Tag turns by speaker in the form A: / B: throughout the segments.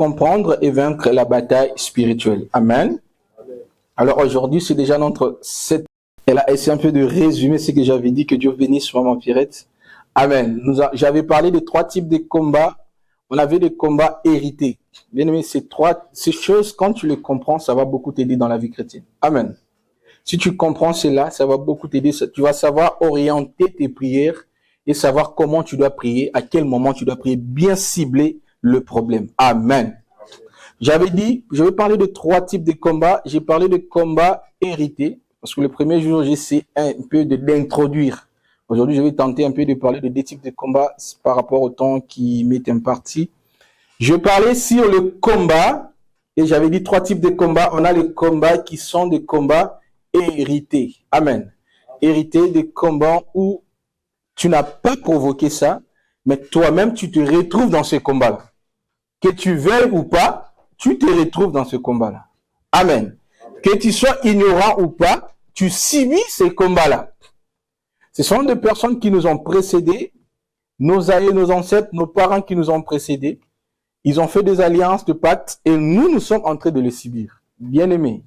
A: comprendre et vaincre la bataille spirituelle. Amen. Alors aujourd'hui, c'est déjà notre 7. Elle a essayé un peu de résumer ce que j'avais dit. Que Dieu bénisse Maman Pierrette. Amen. J'avais parlé de 3 types de combats. On avait des combats hérités. Bien aimé, ces choses, quand tu les comprends, ça va beaucoup t'aider dans la vie chrétienne. Amen. Si tu comprends cela, ça va beaucoup t'aider. Tu vas savoir orienter tes prières et savoir comment tu dois prier, à quel moment tu dois prier, bien cibler le problème. Amen. J'avais dit, je vais parler de 3 types de combats. J'ai parlé de combats hérités, parce que le premier jour, j'essaie un peu d'introduire. Aujourd'hui, je vais tenter un peu de parler de 2 types de combats par rapport au temps qui m'est imparti. Je parlais sur le combat, et j'avais dit 3 types de combats. On a les combats qui sont des combats hérités. Amen. Hérités des combats où tu n'as pas provoqué ça, mais toi-même, tu te retrouves dans ce combat-là. Que tu veuilles ou pas, tu te retrouves dans ce combat-là. Amen. Que tu sois ignorant ou pas, tu subis ces combats-là. Ce sont des personnes qui nous ont précédés, nos aïeux, nos ancêtres, nos parents qui nous ont précédés. Ils ont fait des alliances de pactes et nous sommes en train de les subir. Bien-aimés,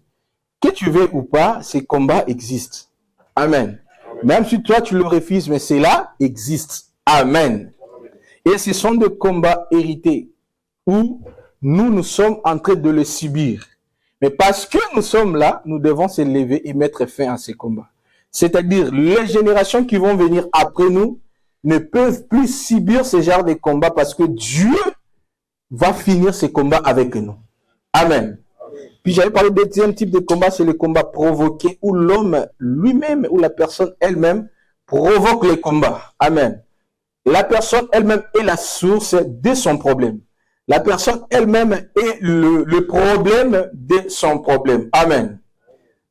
A: que tu veux ou pas, ces combats existent. Amen. Même si toi tu le refuses, mais cela existe. Amen. Et ce sont des combats hérités où nous sommes en train de les subir. Mais parce que nous sommes là, nous devons se lever et mettre fin à ces combats. C'est-à-dire, les générations qui vont venir après nous ne peuvent plus subir ce genre de combats parce que Dieu va finir ces combats avec nous. Amen. Puis j'avais parlé du 2e type de combat, c'est le combat provoqué où l'homme lui-même ou la personne elle-même provoque les combats. Amen. La personne elle-même est la source de son problème. La personne elle-même est le problème de son problème. Amen.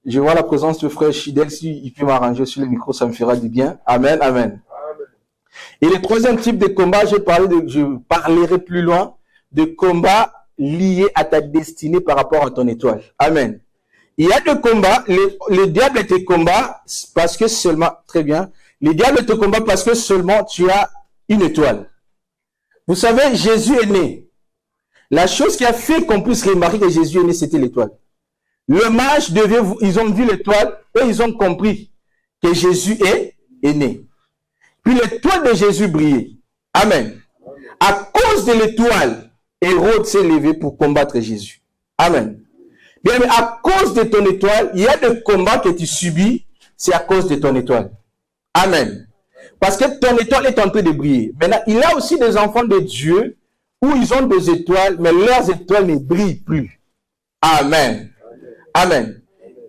A: Je vois la présence de frère Chidel, s'il peut m'arranger sur le micro, ça me fera du bien. Amen, amen. Et le 3e type de combat, je parlerai plus loin, de combats liés à ta destinée par rapport à ton étoile. Amen. Il y a des combats, le diable te combat parce que seulement, très bien, le diable te combat parce que seulement tu as une étoile. Vous savez, Jésus est né. La chose qui a fait qu'on puisse remarquer que Jésus est né, c'était l'étoile. Le mage ils ont vu l'étoile et ils ont compris que Jésus est né. Puis l'étoile de Jésus brillait. Amen. À cause de l'étoile, Hérode s'est levé pour combattre Jésus. Amen. Bien, mais à cause de ton étoile, il y a des combats que tu subis, c'est à cause de ton étoile. Amen. Parce que ton étoile est en train de briller. Maintenant, il y a aussi des enfants de Dieu où ils ont des étoiles, mais leurs étoiles ne brillent plus. Amen. Amen.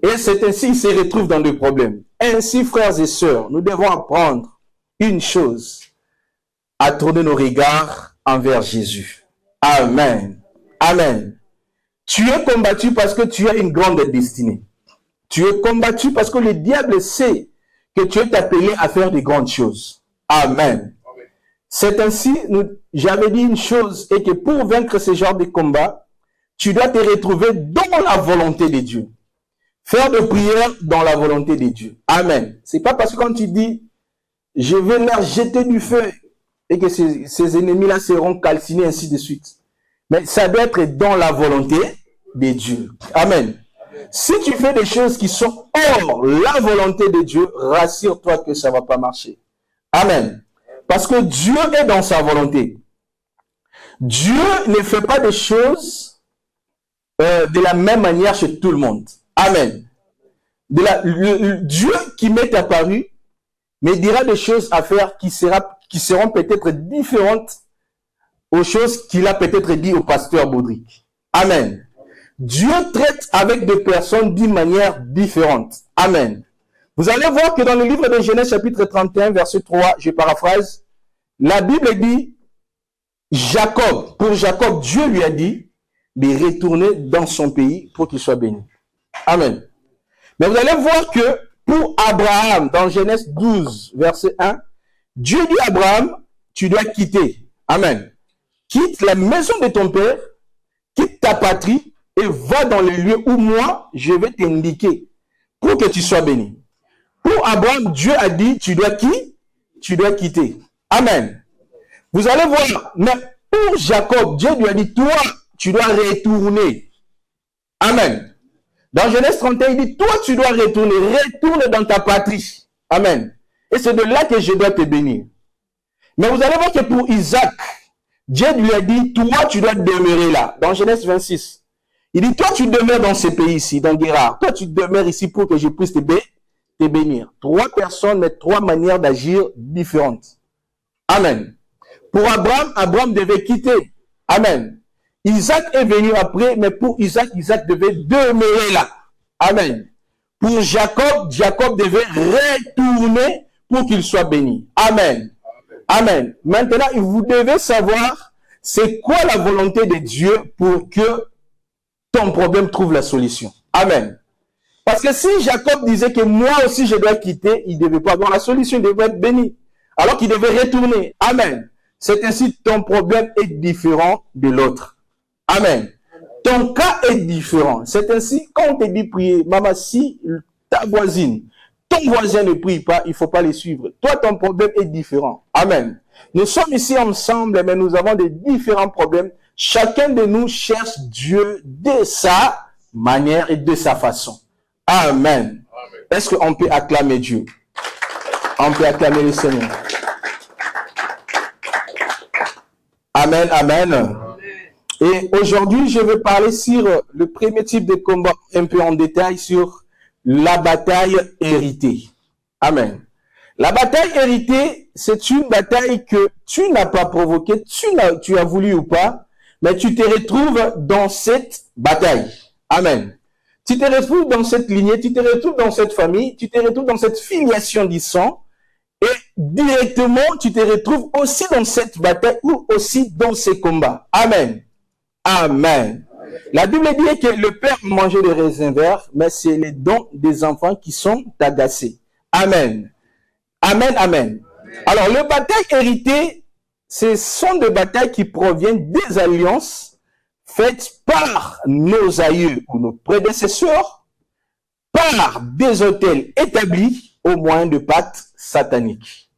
A: Et c'est ainsi qu'ils se retrouvent dans des problèmes. Ainsi, frères et sœurs, nous devons apprendre une chose, à tourner nos regards envers Jésus. Amen. Amen. Tu es combattu parce que tu as une grande destinée. Tu es combattu parce que le diable sait que tu es appelé à faire de grandes choses. Amen. C'est ainsi, j'avais dit une chose, et que pour vaincre ce genre de combat, tu dois te retrouver dans la volonté de Dieu. Faire de prière dans la volonté de Dieu. Amen. C'est pas parce que quand tu dis, je vais leur jeter du feu, et que ces ennemis-là seront calcinés, ainsi de suite. Mais ça doit être dans la volonté de Dieu. Amen. Si tu fais des choses qui sont hors la volonté de Dieu, rassure-toi que ça ne va pas marcher. Amen. Parce que Dieu est dans sa volonté. Dieu ne fait pas des choses de la même manière chez tout le monde. Amen. Dieu qui m'est apparu me dira des choses à faire qui seront peut-être différentes aux choses qu'il a peut-être dit au pasteur Baudric. Amen. Dieu traite avec des personnes d'une manière différente. Amen. Vous allez voir que dans le livre de Genèse chapitre 31, verset 3, je paraphrase, la Bible dit, pour Jacob, Dieu lui a dit de retourner dans son pays pour qu'il soit béni. Amen. Mais vous allez voir que pour Abraham, dans Genèse 12, verset 1, Dieu dit à Abraham, tu dois quitter. Amen. Quitte la maison de ton père, quitte ta patrie et va dans le lieu où moi, je vais t'indiquer pour que tu sois béni. Pour Abraham, Dieu a dit, tu dois qui? Tu dois quitter. Amen. Vous allez voir, mais pour Jacob, Dieu lui a dit, toi, tu dois retourner. Amen. Dans Genèse 31, il dit, toi, tu dois retourner. Retourne dans ta patrie. Amen. Et c'est de là que je dois te bénir. Mais vous allez voir que pour Isaac, Dieu lui a dit, toi, tu dois demeurer là. Dans Genèse 26. Il dit, toi, tu demeures dans ce pays-ci, dans Guérard. Toi, tu demeures ici pour que je puisse te bénir. 3 personnes, mais 3 manières d'agir différentes. Amen. Pour Abraham, Abraham devait quitter. Amen. Isaac est venu après, mais pour Isaac, Isaac devait demeurer là. Amen. Pour Jacob, Jacob devait retourner pour qu'il soit béni. Amen. Amen. Maintenant, vous devez savoir c'est quoi la volonté de Dieu pour que ton problème trouve la solution. Amen. Parce que si Jacob disait que moi aussi je dois quitter, il ne devait pas avoir la solution, il devait être béni. Alors qu'il devait retourner. Amen. C'est ainsi ton problème est différent de l'autre. Amen. Ton cas est différent. C'est ainsi, quand on te dit prier, maman, si ta voisine, ton voisin ne prie pas, il ne faut pas les suivre. Toi, ton problème est différent. Amen. Nous sommes ici ensemble, mais nous avons des différents problèmes. Chacun de nous cherche Dieu de sa manière et de sa façon. Amen. Est-ce qu'on peut acclamer Dieu? On peut acclamer le Seigneur. Amen, amen. Et aujourd'hui, je vais parler sur le premier type de combat, un peu en détail, sur la bataille héritée. Amen. La bataille héritée, c'est une bataille que tu n'as pas provoquée, tu as voulu ou pas, mais tu te retrouves dans cette bataille. Amen. Tu te retrouves dans cette lignée, tu te retrouves dans cette famille, tu te retrouves dans cette filiation du sang, et directement, tu te retrouves aussi dans cette bataille ou aussi dans ces combats. Amen. Amen. La Bible dit que le père mangeait des raisins verts, mais c'est les dons des enfants qui sont agacés. Amen. Amen, amen. Alors, les batailles héritées, ce sont des batailles qui proviennent des alliances faites par nos aïeux ou nos prédécesseurs, par des autels établis au moyen de pactes sataniques.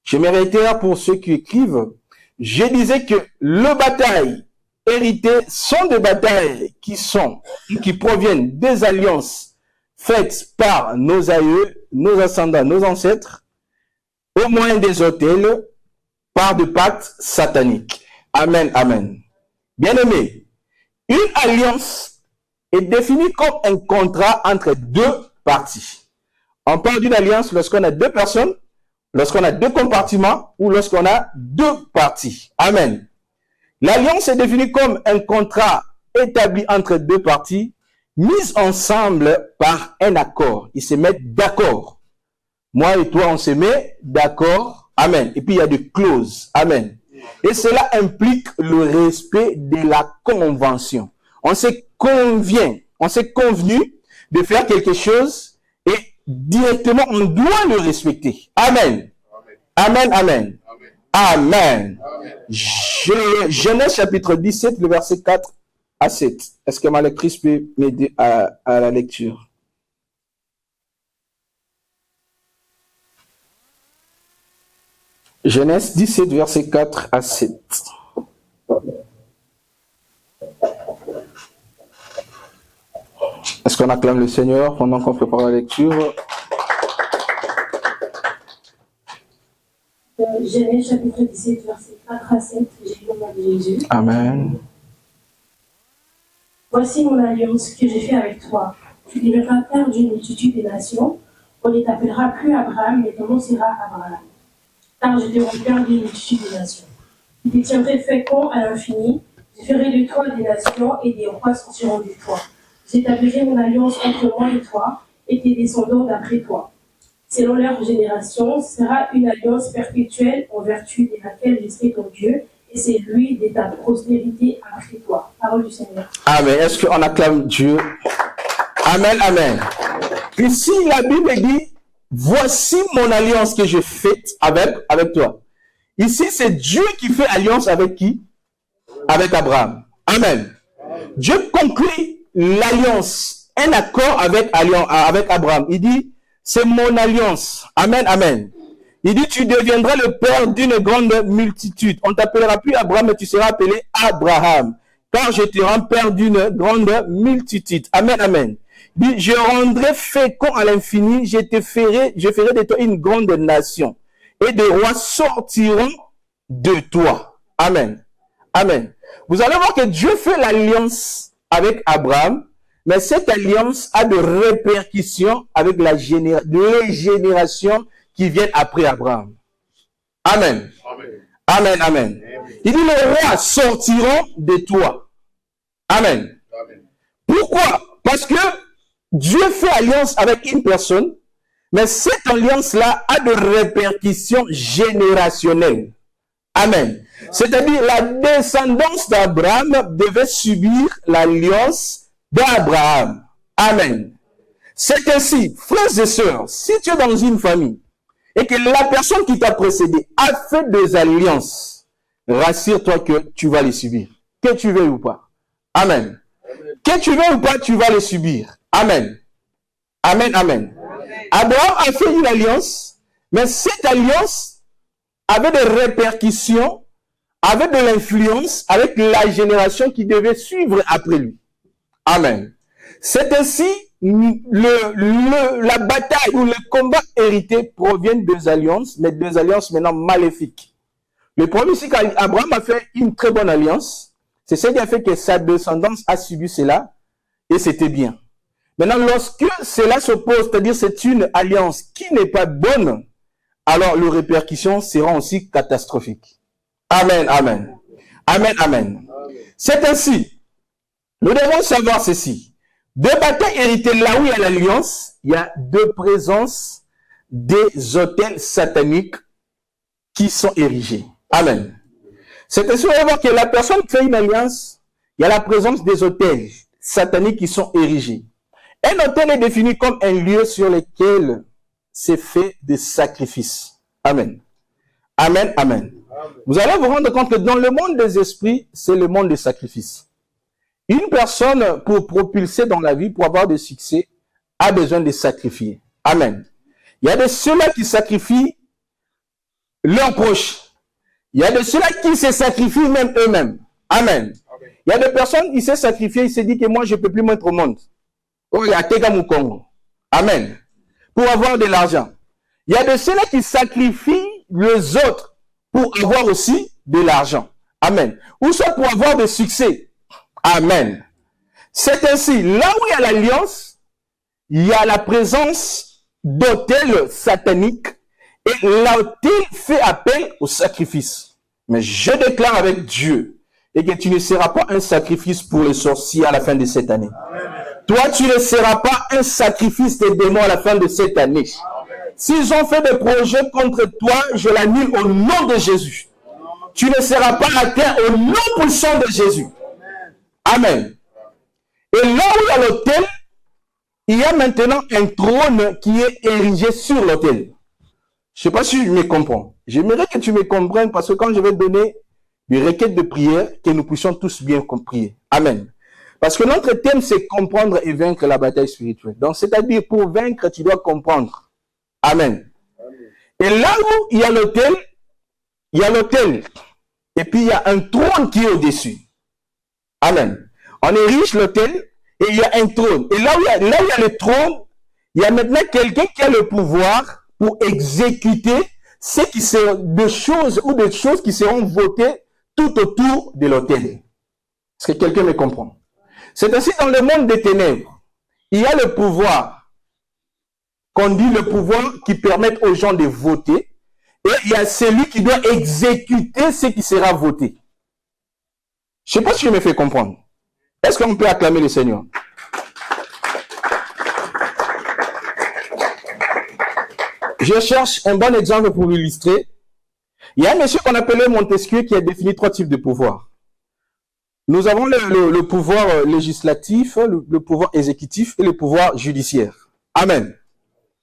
A: Je me réitère pour ceux qui écrivent, je disais que les batailles héritées sont des batailles qui proviennent des alliances faites par nos aïeux, nos ascendants, nos ancêtres, au moyen des autels, par des pactes sataniques. Amen, amen. Bien-aimés, une alliance est définie comme un contrat entre 2 parties. On parle d'une alliance lorsqu'on a 2 personnes, lorsqu'on a 2 compartiments ou lorsqu'on a 2 parties. Amen. L'alliance est définie comme un contrat établi entre 2 parties, mis ensemble par un accord. Ils se mettent d'accord. Moi et toi, on se met d'accord. Amen. Et puis, il y a des clauses. Amen. Et cela implique le respect de la convention. On s'est convenu de faire quelque chose et directement, on doit le respecter. Amen. Amen, amen. Amen. Genèse chapitre 17, le verset 4 à 7. Est-ce que ma lectrice peut m'aider à la lecture? Genèse 17, verset 4 à 7. Est-ce qu'on acclame le Seigneur pendant qu'on prépare la lecture?
B: Genèse chapitre 17, verset 4 à 7, j'ai le nom de Jésus.
A: Amen.
B: Voici mon alliance que j'ai fait avec toi. Tu deviendras père d'une multitude des nations. On ne t'appellera plus Abraham, mais ton nom sera Abraham. Car je te rends père d'une multitude des nations. Je te tiendrai fécond à l'infini. Je ferai de toi des nations et des rois sortiront de toi. J'établirai mon alliance entre moi et toi et tes descendants d'après toi. Selon leur génération, sera une alliance perpétuelle en vertu de laquelle je serai ton Dieu, et c'est lui de ta prospérité après toi. Parole du Seigneur.
A: Amen. Est-ce qu'on acclame Dieu? Amen, amen. Ici, la Bible dit, voici mon alliance que je fais avec toi. Ici, c'est Dieu qui fait alliance avec qui? Avec Abraham. Amen. Dieu conclut l'alliance, un accord avec Abraham. Il dit, c'est mon alliance. Amen, amen. Il dit, tu deviendras le père d'une grande multitude. On ne t'appellera plus Abraham, mais tu seras appelé Abraham. car je te rends père d'une grande multitude. Amen, amen. Dit, je rendrai fécond à l'infini, je ferai de toi une grande nation, et des rois sortiront de toi. Amen. Amen. Vous allez voir que Dieu fait l'alliance avec Abraham, mais cette alliance a de répercussions avec les générations qui viennent après Abraham. Amen. Amen, amen. Il dit, les rois sortiront de toi. Amen. Pourquoi? Parce que Dieu fait alliance avec une personne, mais cette alliance-là a de répercussions générationnelles. Amen. C'est-à-dire, la descendance d'Abraham devait subir l'alliance d'Abraham. Amen. C'est ainsi, frères et sœurs, si tu es dans une famille et que la personne qui t'a précédé a fait des alliances, rassure-toi que tu vas les subir. Que tu veuilles ou pas. Amen. Que tu veuilles ou pas, tu vas les subir. Amen. Amen, amen. Abraham a fait une alliance, mais cette alliance avait des répercussions, avait de l'influence avec la génération qui devait suivre après lui. Amen. C'est ainsi, la bataille ou le combat hérité proviennent des alliances, mais des alliances maintenant maléfiques. Le premier, c'est qu'Abraham a fait une très bonne alliance. C'est ce qui a fait que sa descendance a subi cela, et c'était bien. Maintenant, lorsque cela s'oppose, c'est-à-dire c'est une alliance qui n'est pas bonne, alors les répercussions seront aussi catastrophiques. Amen, amen. Amen, amen. C'est ainsi. Nous devons savoir ceci. De batailles héritées là où il y a l'alliance, il y a deux présences des autels sataniques qui sont érigés. Amen. C'est ainsi, on va voir que la personne qui fait une alliance, il y a la présence des autels sataniques qui sont érigés. Un autel est défini comme un lieu sur lequel c'est fait des sacrifices. Amen. Amen, amen. Vous allez vous rendre compte que dans le monde des esprits, c'est le monde des sacrifices. Une personne, pour propulser dans la vie, pour avoir du succès, a besoin de sacrifier. Amen. Il y a de ceux-là qui sacrifient leurs proches. Il y a de ceux-là qui se sacrifient même eux-mêmes. Amen. Il y a des personnes qui se sacrifient, ils se disent que moi, je ne peux plus mettre au monde. Oh, il y a Congo. Amen. Pour avoir de l'argent. Il y a de ceux-là qui sacrifient les autres pour avoir aussi de l'argent. Amen. Ou soit pour avoir du succès. Amen. C'est ainsi, là où il y a l'alliance, il y a la présence d'autels sataniques et l'autel fait appel au sacrifice. Mais je déclare avec Dieu et que tu ne seras pas un sacrifice pour les sorciers à la fin de cette année. Amen. Toi, tu ne seras pas un sacrifice des démons à la fin de cette année. S'ils ont fait des projets contre toi, je l'annule au nom de Jésus. Tu ne seras pas atteint au nom puissant de Jésus. Amen. Et là où il y a l'autel, il y a maintenant un trône qui est érigé sur l'autel. Je ne sais pas si je me comprends. J'aimerais que tu me comprennes parce que quand je vais donner des requêtes de prière, que nous puissions tous bien prier. Amen. Parce que notre thème, c'est comprendre et vaincre la bataille spirituelle. Donc, c'est-à-dire, pour vaincre, tu dois comprendre. Amen. Et là où il y a l'autel, et puis il y a un trône qui est au-dessus. Amen. On érige l'autel et il y a un trône. Et là où il y a le trône, il y a maintenant quelqu'un qui a le pouvoir pour exécuter des choses qui seront votées tout autour de l'autel. Est-ce que quelqu'un me comprend? C'est ainsi dans le monde des ténèbres. Il y a le pouvoir, qu'on dit le pouvoir qui permet aux gens de voter, et il y a celui qui doit exécuter ce qui sera voté. Je ne sais pas si je me fais comprendre. Est-ce qu'on peut acclamer le Seigneur? Je cherche un bon exemple pour l'illustrer. Il y a un monsieur qu'on appelait Montesquieu qui a défini 3 types de pouvoirs. Nous avons le pouvoir législatif, le pouvoir exécutif et le pouvoir judiciaire. Amen.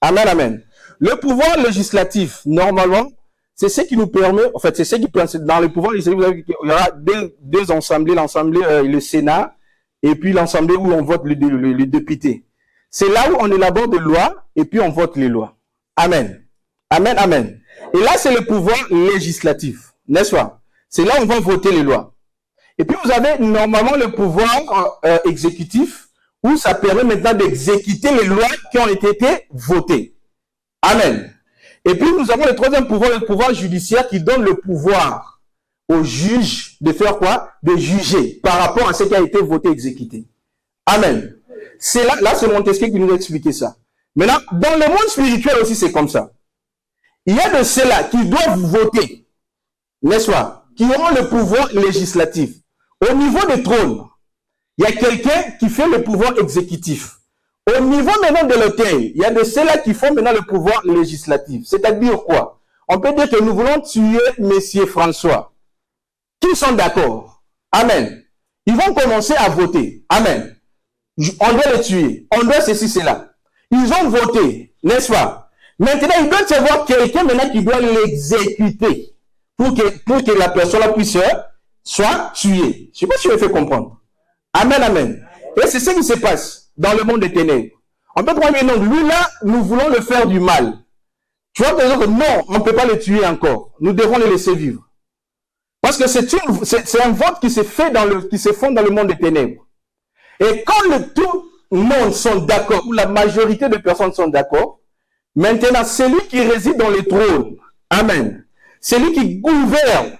A: Amen, amen. Le pouvoir législatif, normalement, c'est ce qui nous permet, en fait, c'est ce qui permet, dans le pouvoir législatif, il y aura deux assemblées, l'Assemblée, le Sénat, et puis l'Assemblée où on vote les députés. C'est là où on élabore des lois, et puis on vote les lois. Amen. Amen, amen. Et là, c'est le pouvoir législatif, n'est-ce pas? C'est là où on va voter les lois. Et puis vous avez normalement le pouvoir exécutif, où ça permet maintenant d'exécuter les lois qui ont été votées. Amen. Et puis nous avons le troisième pouvoir, le pouvoir judiciaire, qui donne le pouvoir au juge de faire quoi? De juger par rapport à ce qui a été voté, exécuté. Amen. C'est là c'est Montesquieu qui nous a expliqué ça. Maintenant, dans le monde spirituel aussi, c'est comme ça. Il y a de ceux-là qui doivent voter, n'est-ce pas? Qui auront le pouvoir législatif. Au niveau des trônes, il y a quelqu'un qui fait le pouvoir exécutif. Au niveau maintenant de l'autel, il y a de ceux-là qui font maintenant le pouvoir législatif. C'est-à-dire quoi? On peut dire que nous voulons tuer Monsieur François. Qui sont d'accord? Amen. Ils vont commencer à voter. Amen. On doit le tuer. On doit ceci, cela. Ils ont voté, n'est-ce pas? Maintenant, il doit y avoir quelqu'un maintenant qui doit l'exécuter pour que la personne puisse soit tuée. Je ne sais pas si je me fais comprendre. Amen, amen. Et c'est ce qui se passe dans le monde des ténèbres. On peut croire, non, lui là, nous voulons le faire du mal. Tu vois, par exemple, non, on ne peut pas le tuer encore. Nous devons le laisser vivre. Parce que c'est un vote qui se fait qui se fond dans le monde des ténèbres. Et quand tout le monde sont d'accord, ou la majorité de personnes sont d'accord, maintenant, celui qui réside dans les trônes, amen, celui qui gouverne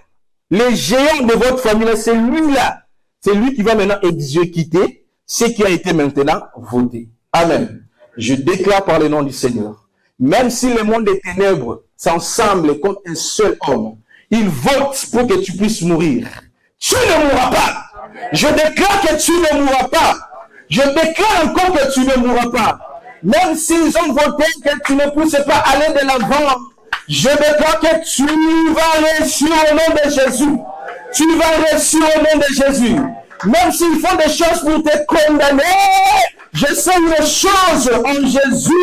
A: les géants de votre famille, c'est lui-là. C'est lui qui va maintenant exécuter ce qui a été maintenant voté. Amen. Je déclare par le nom du Seigneur. Même si le monde des ténèbres s'ensemble contre un seul homme, il vote pour que tu puisses mourir. Tu ne mourras pas. Je déclare que tu ne mourras pas. Je déclare encore que tu ne mourras pas. Même s'ils ont voté que tu ne puisses pas aller de l'avant, je déclare que tu vas réussir au nom de Jésus. Tu vas réussir au nom de Jésus. Même s'ils font des choses pour te condamner, je sais une chose en Jésus,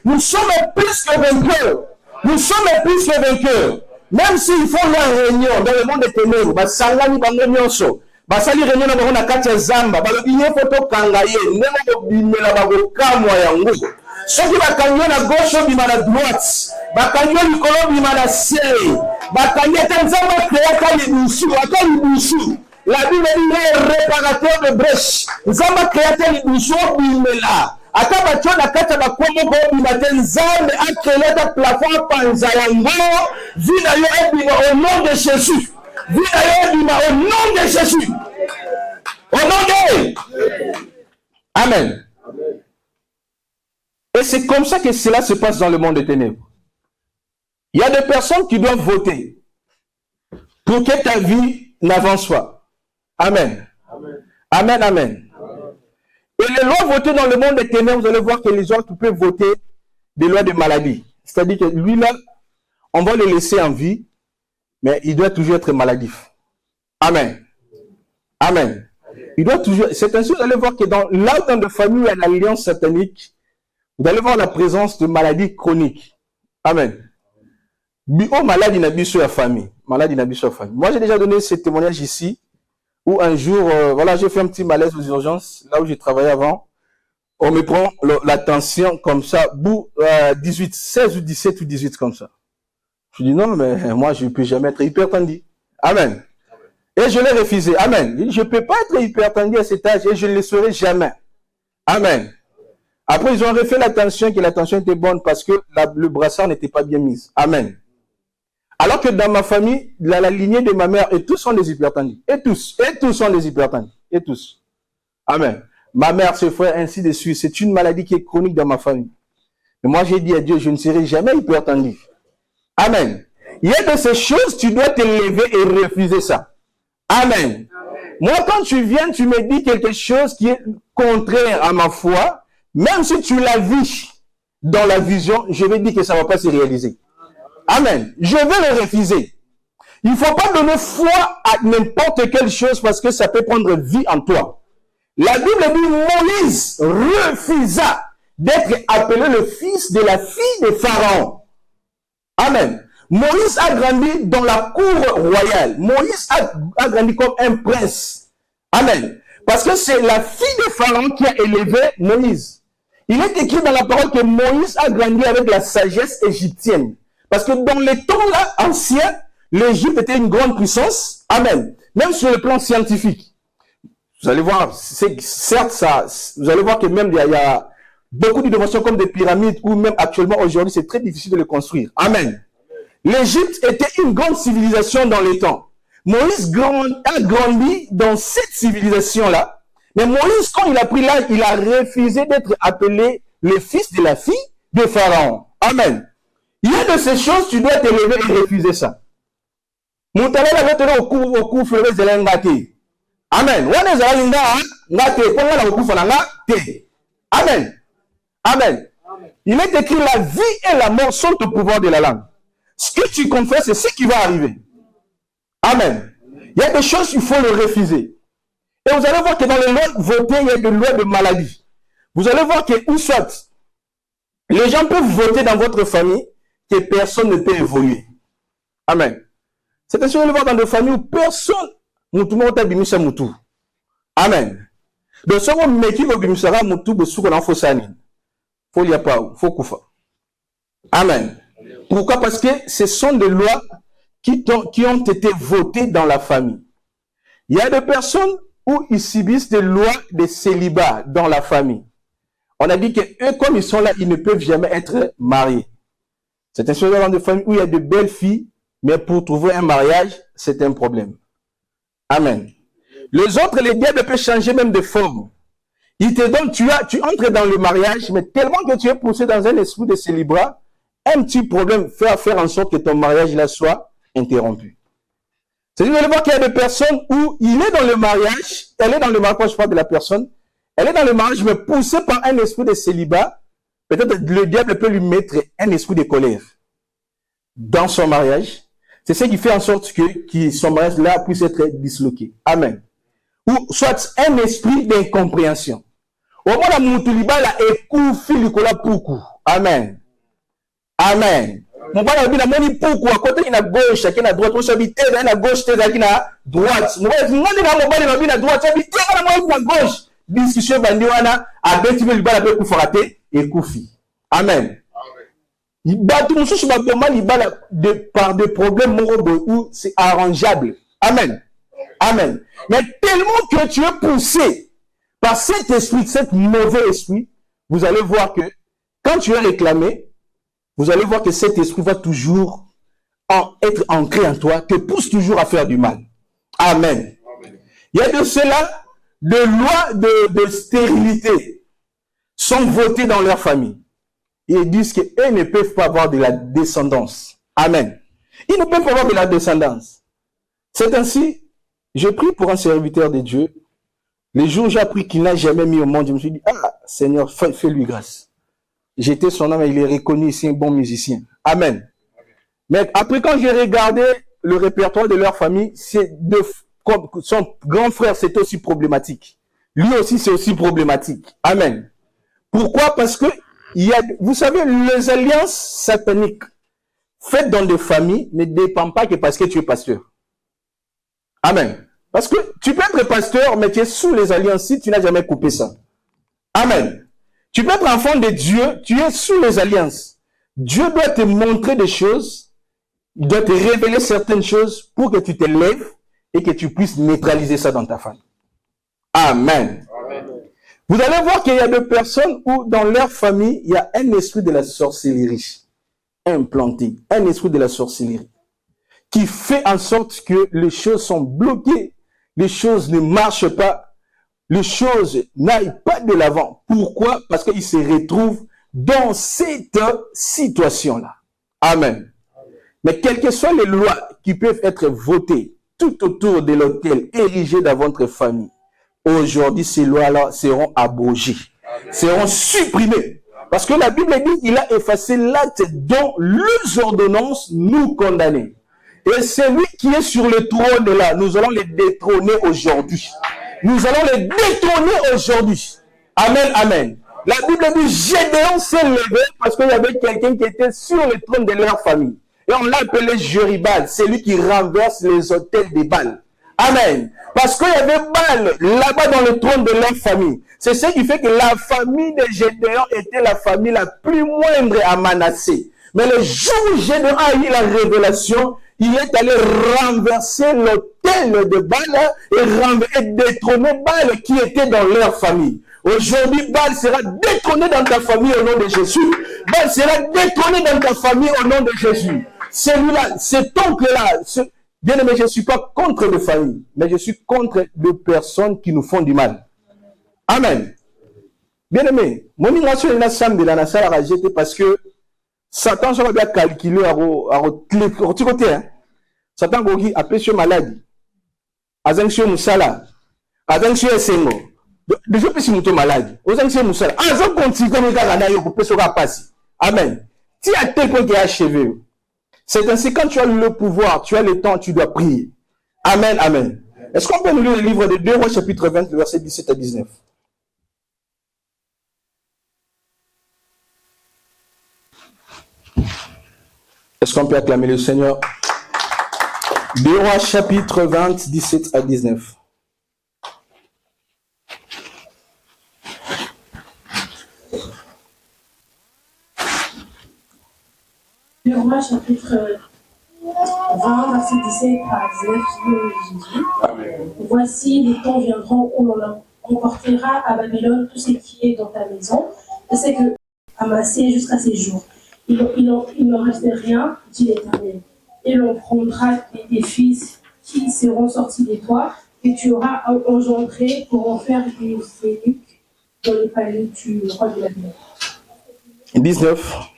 A: nous sommes plus que vainqueurs. Nous sommes plus que vainqueurs. Même s'ils font leur réunion dans le monde des ténèbres, basangani bango nyonso, basali réunion na bango na kati ya zamba, balobi ye foto kangaye, nemo bimela bango kamwa yango. Soki bakangi na gauche bima na droite, bakangi likolo bima na se, bakangi ata nzamba créaka libusu, ata libusu. La Bible dit est réparateur de brèches. Nzamba créateur libusu bimela. Ata bacho na kati ba komo ko bimaten nzambe a créé ta plafond panza yango, vina yo ebima au nom de Jésus. Vina yo ebima au nom de Jésus. Au nom de Amen. Et c'est comme ça que cela se passe dans le monde des ténèbres. Il y a des personnes qui doivent voter pour que ta vie n'avance pas. Amen. Amen, amen. Et les lois votées dans le monde des ténèbres, vous allez voir que les gens peuvent voter des lois de maladie. C'est-à-dire que lui-là, on va le laisser en vie, mais il doit toujours être maladif. Amen. Amen. Il doit toujours... C'est ainsi que vous allez voir que dans l'arbre de famille à l'alliance satanique, vous allez voir la présence de maladies chroniques. Amen. Oh, maladie n'a pas sur la famille. Maladie n'a pas sur la famille. Moi, j'ai déjà donné ce témoignage ici, où un jour, voilà, j'ai fait un petit malaise aux urgences, là où j'ai travaillé avant. On me prend la tension comme ça, 18, 16 ou 17 ou 18 comme ça. Je dis non, mais moi, je ne peux jamais être hypertendu. Amen. Et je l'ai refusé. Amen. Je ne peux pas être hypertendu à cet âge et je ne le serai jamais. Amen. Après, ils ont refait la tension, que la tension était bonne parce que le brassard n'était pas bien mis. Amen. Alors que dans ma famille, la lignée de ma mère, et tous sont des hypertendus. Et tous sont des hypertendus. Et tous. Amen. Ma mère, ses frères, ainsi de suite. C'est une maladie qui est chronique dans ma famille. Mais moi, j'ai dit à Dieu, je ne serai jamais hypertendu. Amen. Il y a de ces choses, tu dois te lever et refuser ça. Amen. Moi, quand tu viens, tu me dis quelque chose qui est contraire à ma foi, même si tu la vis dans la vision, je vais dire que ça ne va pas se réaliser. Amen. Je vais le refuser. Il ne faut pas donner foi à n'importe quelle chose parce que ça peut prendre vie en toi. La Bible dit Moïse refusa d'être appelé le fils de la fille de Pharaon. Amen. Moïse a grandi dans la cour royale. Moïse a grandi comme un prince. Amen. Parce que c'est la fille de Pharaon qui a élevé Moïse. Il est écrit dans la parole que Moïse a grandi avec la sagesse égyptienne. Parce que dans les temps là anciens, l'Égypte était une grande puissance. Amen. même sur le plan scientifique, vous allez voir, certes, vous allez voir que même il y a beaucoup d'innovations comme des pyramides, ou même actuellement, aujourd'hui, c'est très difficile de les construire. Amen. L'Égypte était une grande civilisation dans les temps. Moïse a grandi dans cette civilisation-là. Mais Moïse, quand il a pris l'âge, il a refusé d'être appelé le fils de la fille de Pharaon. Amen. Il y a de ces choses, tu dois te lever et refuser ça. Amen. Amen. Amen. Il est écrit, la vie et la mort sont au pouvoir de la langue. Ce que tu confesses, c'est ce qui va arriver. Amen. Il y a des choses, il faut le refuser. Et vous allez voir que dans les lois votées, il y a des lois de maladie. Vous allez voir que, où soit, les gens peuvent voter dans votre famille que personne ne peut évoluer. Amen. C'est ainsi que vous allez voir dans des familles où personne ne peut évoluer. Amen. Donc, si on met qui va bimisara mutu besuko na fosani. Faut y a pas, faut kufa. Amen. Pourquoi? Parce que ce sont des lois qui ont été votées dans la famille. Il y a des personnes où ils subissent des lois de célibat dans la famille. On a dit que eux, comme ils sont là, ils ne peuvent jamais être mariés. C'est un sujet dans des familles où il y a de belles filles, mais pour trouver un mariage, c'est un problème. Amen. Les autres, les diables peuvent changer même de forme. Ils te donnent, tu entres dans le mariage, mais tellement que tu es poussé dans un esprit de célibat, un petit problème fait faire en sorte que ton mariage là soit interrompu. C'est-à-dire, vous allez voir qu'il y a des personnes où il est dans le mariage, elle est dans le mariage, quand je parle de la personne, elle est dans le mariage, mais poussée par un esprit de célibat, peut-être le diable peut lui mettre un esprit de colère dans son mariage. C'est ce qui fait en sorte que son mariage là puisse être disloqué. Amen. Ou soit un esprit d'incompréhension. Au moment où la moutuliba la écouffi likola poukou. Amen. Amen. Mon père a dit, il poukou à côté, il a gauche, chacun à droite, on s'habite, il a gauche, il a droite. Mon père a dit, à droite, s'habite, il a gauche. Discussion bandiwana, à bêti, il va la koufarate, et koufi. Amen. Il bat tout le monde, par des problèmes moraux où c'est arrangeable. Amen. Amen. Mais tellement que tu es poussé par cet esprit, cet mauvais esprit, vous allez voir que quand tu es réclamé, vous allez voir que cet esprit va toujours être ancré en toi, te pousse toujours à faire du mal. Amen. Amen. Il y a de cela, des lois de stérilité sont votées dans leur famille. Ils disent qu'eux ne peuvent pas avoir de la descendance. Amen. Ils ne peuvent pas avoir de la descendance. C'est ainsi, je prie pour un serviteur de Dieu. Les jours où j'ai appris qu'il n'a jamais mis au monde, je me suis dit, ah, Seigneur, fais-lui grâce. J'étais son homme et il est reconnu ici un bon musicien. Amen. Mais après, quand j'ai regardé le répertoire de leur famille, son grand frère, c'était aussi problématique. Lui aussi, c'est aussi problématique. Amen. Pourquoi? Parce que vous savez, les alliances sataniques faites dans des familles ne dépendent pas que parce que tu es pasteur. Amen. Parce que tu peux être pasteur, mais tu es sous les alliances si tu n'as jamais coupé ça. Amen. Tu peux être enfant de Dieu, tu es sous les alliances. Dieu doit te montrer des choses, il doit te révéler certaines choses pour que tu te lèves et que tu puisses neutraliser ça dans ta famille. Amen. Amen. Vous allez voir qu'il y a des personnes où dans leur famille, il y a un esprit de la sorcellerie implanté, un esprit de la sorcellerie qui fait en sorte que les choses sont bloquées, les choses ne marchent pas, les choses n'aillent pas de l'avant. Pourquoi? Parce qu'ils se retrouvent dans cette situation-là. Amen. Mais quelles que soient les lois qui peuvent être votées tout autour de l'autel érigé dans votre famille, aujourd'hui, ces lois-là seront abrogées, seront supprimées. Parce que la Bible dit qu'il a effacé l'acte dont les ordonnances nous condamnaient. Et celui qui est sur le trône là, nous allons les détrôner aujourd'hui. Nous allons les détrôner aujourd'hui. Amen, amen. La Bible dit, Gédéon s'est levé parce qu'il y avait quelqu'un qui était sur le trône de leur famille. Et on l'a appelé Jéribal, celui qui renverse les autels des Baals. Amen. Parce qu'il y avait Baal là-bas dans le trône de leur famille. C'est ce qui fait que la famille de Gédéon était la famille la plus moindre à Manassé. Mais le jour où Gédéon a eu la révélation, il est allé renverser l'autel de Baal et détrôner Baal qui était dans leur famille. Aujourd'hui, Baal sera détrôné dans ta famille au nom de Jésus. Baal sera détrôné dans ta famille au nom de Jésus. Celui-là, cet oncle-là, bien aimé, je ne suis pas contre les familles, mais je suis contre les personnes qui nous font du mal. Amen. Bien aimé, mon immigration est la salle à jeter parce que Satan, je vais bien calculer à côté, hein. Satan, il a péché maladie. Azanxio Moussala. Azanxio Sengo. De je peux si mouton malade. Azanxio Moussala. Azan continue comme il a gagné pour pécher passer. Amen. Si à tel point qu'il est achevé, c'est ainsi quand tu as le pouvoir, tu as le temps, tu dois prier. Amen, amen. Est-ce qu'on peut nous lire le livre de 2 Rois, chapitre 20, le verset 17 à 19? Est-ce qu'on peut acclamer le Seigneur? 2 Rois, chapitre 20, 17 à 19.
B: Deux Rois, chapitre 20, verset 17 à 19, Jésus. Voici, les temps viendront où l'on emportera à Babylone tout ce qui est dans ta maison, et c'est que amassé jusqu'à ces jours. Il n'en reste rien, dit l'Éternel. Et l'on prendra des fils qui seront sortis de toi, et tu auras engendré pour en faire des eunuques dans les palais du roi de Babylone. 19.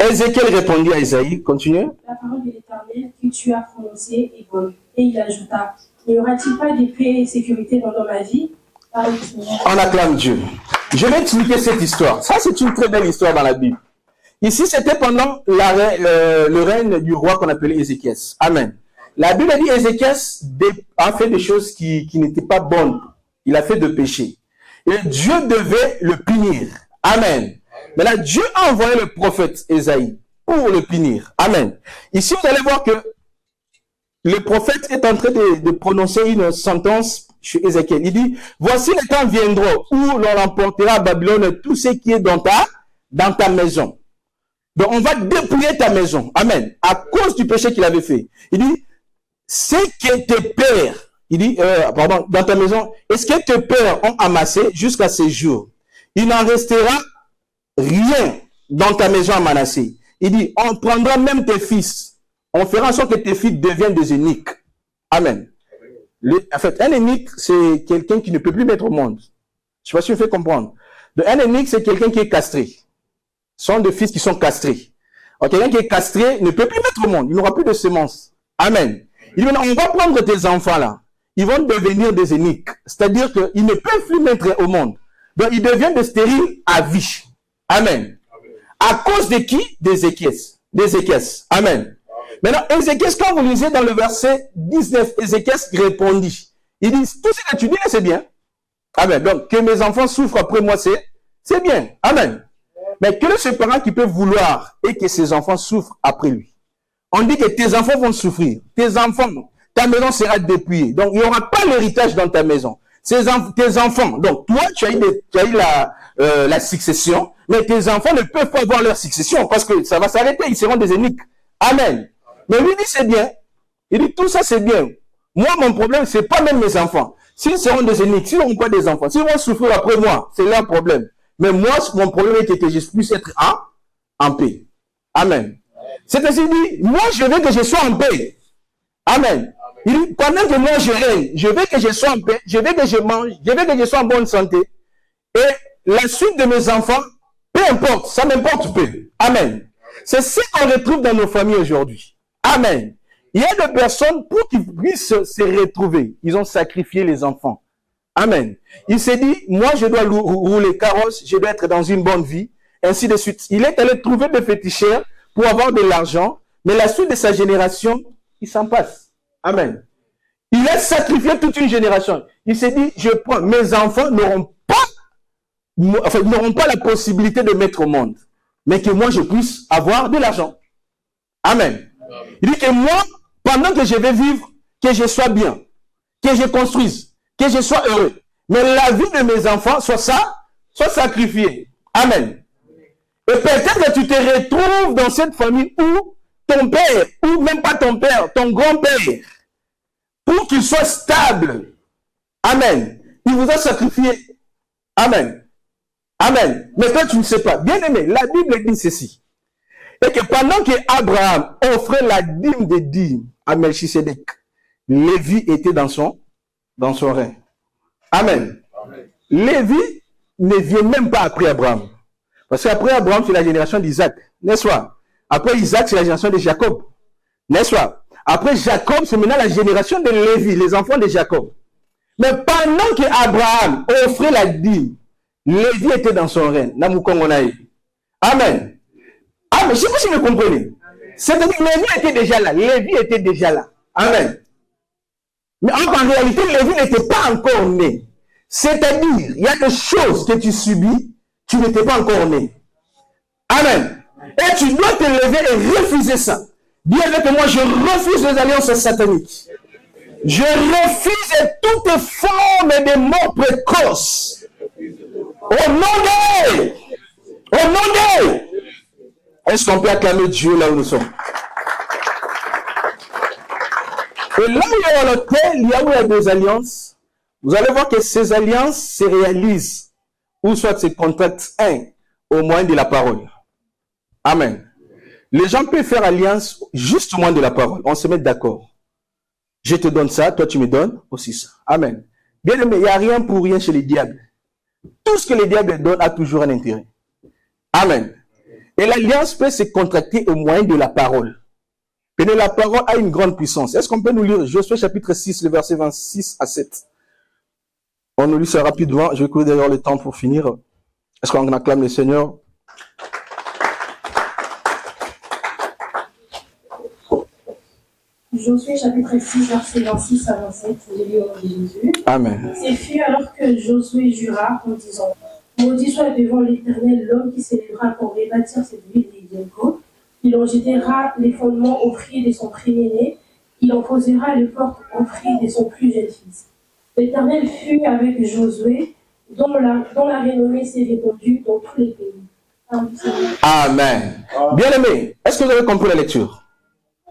A: Ézéchiel répondit à Isaïe, continuez.
B: La parole de l'Éternel que tu as prononcée est bonne. Et il ajouta, n'y aura-t-il pas de paix et sécurité dans ma vie?
A: On acclame Dieu. Je vais expliquer cette histoire. Ça, c'est une très belle histoire dans la Bible. Ici, c'était pendant le règne du roi qu'on appelait Ézéchias. Amen. La Bible a dit Ézéchias a fait des choses qui n'étaient pas bonnes. Il a fait de péché. Et Dieu devait le punir. Amen. Mais là, Dieu a envoyé le prophète Ésaïe pour le punir. Amen. Ici, vous allez voir que le prophète est en train de prononcer une sentence chez Ézéchiel. Il dit, voici les temps viendront où l'on emportera à Babylone tout ce qui est dans ta maison. Donc, on va dépouiller ta maison. Amen. À cause du péché qu'il avait fait. Il dit, ce que tes pères, dans ta maison, est-ce que tes pères ont amassé jusqu'à ces jours? Il n'en restera rien dans ta maison à Manassé. Il dit, on prendra même tes fils. On fera en sorte que tes fils deviennent des eunuques. Amen. En fait, un eunuque, c'est quelqu'un qui ne peut plus mettre au monde. Je ne sais pas si je me fais comprendre. Donc, un eunuque, c'est quelqu'un qui est castré. Ce sont des fils qui sont castrés. Alors, quelqu'un qui est castré ne peut plus mettre au monde. Il n'aura plus de semences. Amen. Il dit, on va prendre tes enfants là. Ils vont devenir des eunuques. C'est-à-dire qu'ils ne peuvent plus mettre au monde. Donc, ils deviennent des stériles à vie. Amen. À cause de qui? D'Ézéchias. Amen. Maintenant, Ézéchias, quand vous lisez dans le verset 19, Ézéchias répondit. Il dit, tout ce que tu dis là, c'est bien. Amen. Donc, que mes enfants souffrent après moi, c'est bien. Amen. Mais quel est ce parent qui peut vouloir et que ses enfants souffrent après lui? On dit que tes enfants vont souffrir. Tes enfants, ta maison sera dépouillée. Donc, il n'y aura pas l'héritage dans ta maison. Tes enfants, donc toi, tu as eu la succession, mais tes enfants ne peuvent pas avoir leur succession parce que ça va s'arrêter, ils seront des eunuques. Amen. Mais lui dit c'est bien. Il dit tout ça c'est bien. Moi, mon problème, c'est pas même mes enfants. S'ils seront des eunuques, s'ils n'auront pas des enfants, s'ils vont souffrir après moi, c'est leur problème. Mais moi, mon problème est que je puisse être en paix. Amen. C'est ainsi dit, moi, je veux que je sois en paix. Amen. Il dit, pendant que moi je règne, je veux que je sois en paix, je veux que je mange, je veux que je sois en bonne santé. Et la suite de mes enfants, peu importe, ça m'importe peu. Amen. C'est ce qu'on retrouve dans nos familles aujourd'hui. Amen. Il y a des personnes, pour qu'ils puissent se retrouver, ils ont sacrifié les enfants. Amen. Il s'est dit, moi je dois rouler carrosse, je dois être dans une bonne vie, ainsi de suite. Il est allé trouver des féticheurs pour avoir de l'argent, mais la suite de sa génération, il s'en passe. Amen. Il a sacrifié toute une génération. Il s'est dit, mes enfants n'auront pas la possibilité de mettre au monde, mais que moi je puisse avoir de l'argent. Amen. Il dit que moi, pendant que je vais vivre, que je sois bien, que je construise, que je sois heureux. Mais la vie de mes enfants soit sacrifiée. Amen. Et peut-être que tu te retrouves dans cette famille où ton père, ou même pas ton père, ton grand-père, pour qu'il soit stable. Amen. Il vous a sacrifié. Amen. Amen. Mais toi, tu ne sais pas. Bien aimé, la Bible dit ceci. Et que pendant que Abraham offrait la dîme des dîmes à Melchisédek, Lévi était dans son règne. Amen. Amen. Lévi ne vient même pas après Abraham. Parce qu'après Abraham, c'est la génération d'Isaac. N'est-ce pas? Après Isaac, c'est la génération de Jacob. N'est-ce pas? Après Jacob, c'est maintenant la génération de Lévi, les enfants de Jacob. Mais pendant que Abraham offrait la dîme, Lévi était dans son règne. Amen. Ah, mais je sais pas si vous comprenez. C'est-à-dire que Lévi était déjà là. Lévi était déjà là. Amen. Mais en réalité, Lévi n'était pas encore né. C'est-à-dire, il y a des choses que tu subis, tu n'étais pas encore né. Amen. Et tu dois te lever et refuser ça. Dis avec moi, je refuse les alliances sataniques. Je refuse toute forme de mort précoce. Au nom de... Au nom de... Est-ce qu'on peut acclamer Dieu là où nous sommes? Et là où il y a l'autel, il y a des alliances. Vous allez voir que ces alliances se réalisent, ou soit se contractent au moyen de la parole. Amen. Les gens peuvent faire alliance juste au moyen de la parole. On se met d'accord. Je te donne ça, toi tu me donnes aussi ça. Amen. Bien aimé, il n'y a rien pour rien chez les diables. Tout ce que les diables donnent a toujours un intérêt. Amen. Et l'alliance peut se contracter au moyen de la parole. Et la parole a une grande puissance. Est-ce qu'on peut nous lire Josué chapitre 6, le verset 26 à 7? On nous lit ça rapidement. Je vais courir d'ailleurs le temps pour finir. Est-ce qu'on acclame le Seigneur?
B: Josué chapitre 6, verset 26 à 27, je lis au nom de Jésus.
A: Amen.
B: C'est fut alors que Josué jura en disant: Maudit soit devant l'Éternel l'homme qui s'élèvera pour rebâtir cette ville de Jéricho. Il en jettera les fondements au prix de son premier-né. Il en posera les portes au prix de son plus jeune fils. L'Éternel fut avec Josué, dont la renommée s'est répandue dans tous les pays.
A: Amen. Bien aimé, est-ce que vous avez compris la lecture?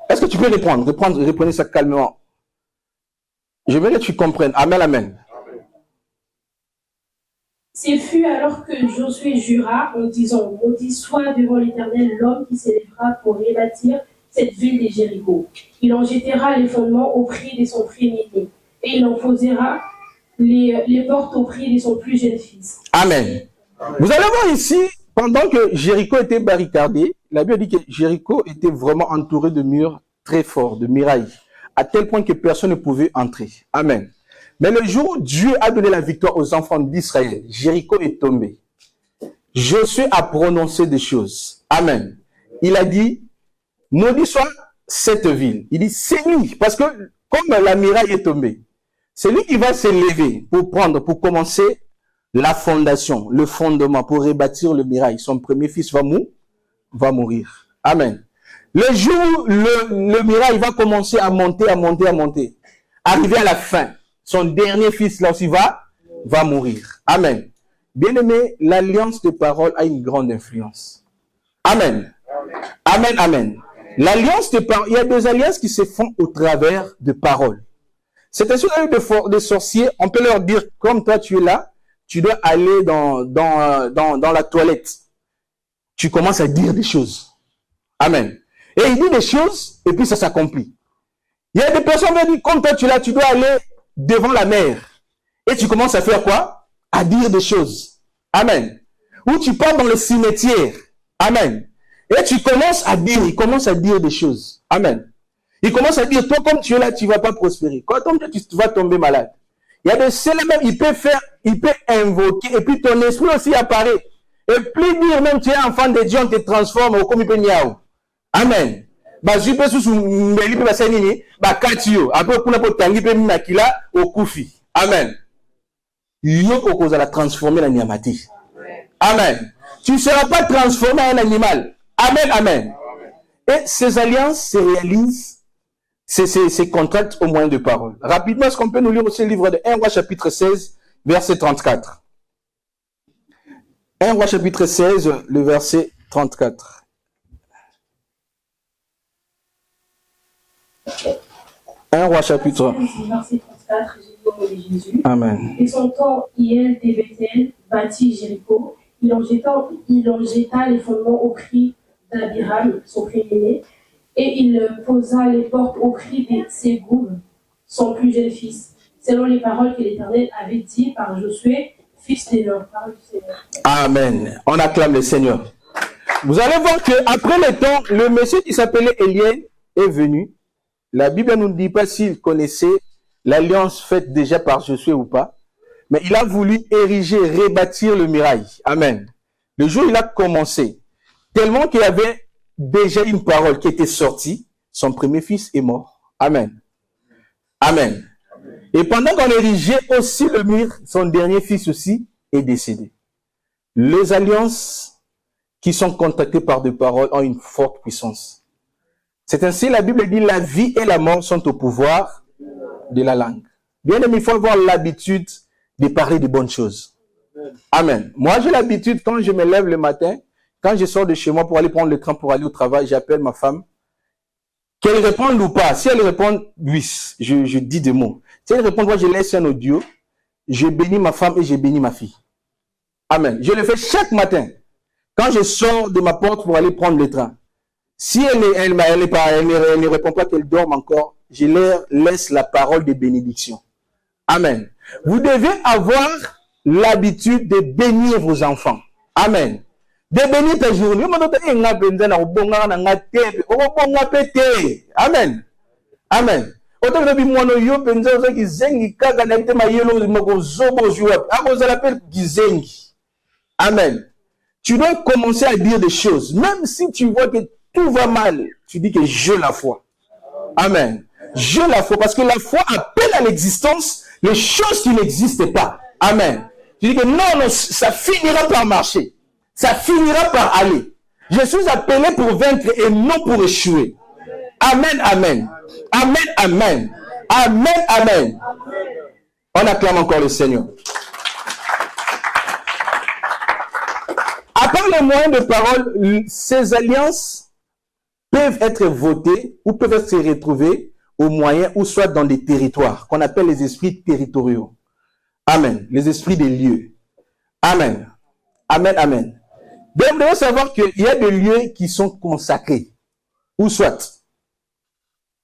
A: Est-ce que tu peux reprenez ça calmement. Je veux que tu comprennes. Amen, amen.
B: C'est fut alors que Josué jura en disant: Maudit soit devant l'Éternel l'homme qui s'élèvera pour rebâtir cette ville de Jéricho. Il en jettera les fondements au prix de son premier-né, et il en posera les portes au prix de son plus jeune fils.
A: Amen. Vous allez voir ici, pendant que Jéricho était barricadé, la Bible dit que Jéricho était vraiment entouré de murs très forts, de murailles, à tel point que personne ne pouvait entrer. Amen. Mais le jour où Dieu a donné la victoire aux enfants d'Israël, Jéricho est tombé. Josué a prononcé des choses. Amen. Il a dit, maudit soit cette ville. Il dit, c'est lui, parce que comme la muraille est tombée, c'est lui qui va se lever pour commencer la fondation, le fondement, pour rebâtir le muraille. Son premier fils va mourir. Amen. Le jour où le muraille va commencer à monter, arriver à la fin, son dernier fils là aussi va mourir. Amen. Bien aimé, l'alliance de parole a une grande influence. Amen. Amen, amen. L'alliance de parole, il y a des alliances qui se font au travers de paroles. C'est ainsi que des sorciers, on peut leur dire, comme toi tu es là, tu dois aller dans la toilette. Tu commences à dire des choses. Amen. Et il dit des choses, et puis ça s'accomplit. Il y a des personnes qui disent, comme toi tu es là, tu dois aller devant la mer. Et tu commences à faire quoi? À dire des choses. Amen. Ou tu pars dans le cimetière. Amen. Et tu commences à dire, il commence à dire des choses. Amen. Il commence à dire, toi comme tu es là, tu ne vas pas prospérer. Quand tu vas tomber malade. Il y a de ceux-là même, il peut invoquer, et puis ton esprit aussi apparaît. Et plus dire même, tu es enfant de Dieu, on te transforme au comme il peut niao. Amen. Bah, je peux sous mbeli pe basanini, bah, katio. Après, pour n'importe tangi pe minakila, au koufi. Amen. Yo, au cause de la transformer en niamati. Amen. Tu ne seras pas transformé en animal. Amen, amen. Et ces alliances se réalisent, ces contracts au moyen de paroles. Rapidement, est-ce qu'on peut nous lire aussi le livre de 1 Roi chapitre 16, verset 34. 1 Roi chapitre 16, le verset 34. 1 Roi chapitre.
B: Verset 34, j'ai dit au nom de Jésus.
A: Amen.
B: Et son temps, Hiel de Bethel bâtit Jéricho. Il en jeta les fondements au cri d'Abiram, son premier-né, et il posa les portes au cri de Ségoum, son plus jeune fils, selon les paroles que l'Éternel avait dites par Josué, fils de Nun. Parole du Seigneur.
A: Amen. On acclame le Seigneur. Vous allez voir qu'après le temps, le monsieur qui s'appelait Éliel est venu. La Bible ne nous dit pas s'il connaissait l'alliance faite déjà par Josué ou pas. Mais il a voulu ériger, rebâtir le muraille. Amen. Le jour où il a commencé, tellement qu'il y avait déjà une parole qui était sortie, son premier fils est mort. Amen. Amen. Et pendant qu'on érigeait aussi le mur, son dernier fils aussi est décédé. Les alliances qui sont contactées par des paroles ont une forte puissance. C'est ainsi, la Bible dit, la vie et la mort sont au pouvoir de la langue. Bien aimé, il faut avoir l'habitude de parler de bonnes choses. Amen. Moi, j'ai l'habitude, quand je me lève le matin, quand je sors de chez moi pour aller prendre le train pour aller au travail, j'appelle ma femme. Qu'elle réponde ou pas. Si elle répond, oui, je dis des mots. Si elle répond, moi, je laisse un audio. Je bénis ma femme et je bénis ma fille. Amen. Je le fais chaque matin. Quand je sors de ma porte pour aller prendre le train. Si elle ne répond pas, qu'elle dorme encore, je leur laisse la parole de bénédiction. Amen. Vous devez avoir l'habitude de bénir vos enfants. Amen. De bénir ta journée. Amen. Amen. Amen. Tu dois commencer à dire des choses. Même si tu vois que tout va mal, tu dis que j'ai la foi. Amen. J'ai la foi, parce que la foi appelle à l'existence les choses qui n'existent pas. Amen. Tu dis que non, ça finira par marcher. Ça finira par aller. Je suis appelé pour vaincre et non pour échouer. Amen, amen. Amen, amen. Amen, amen. On acclame encore le Seigneur. À part les moyens de parole, ces alliances peuvent être votées ou peuvent se retrouver au moyen ou soit dans des territoires qu'on appelle les esprits territoriaux. Amen. Les esprits des lieux. Amen. Amen, amen. Donc, vous devez savoir qu'il y a des lieux qui sont consacrés, ou soit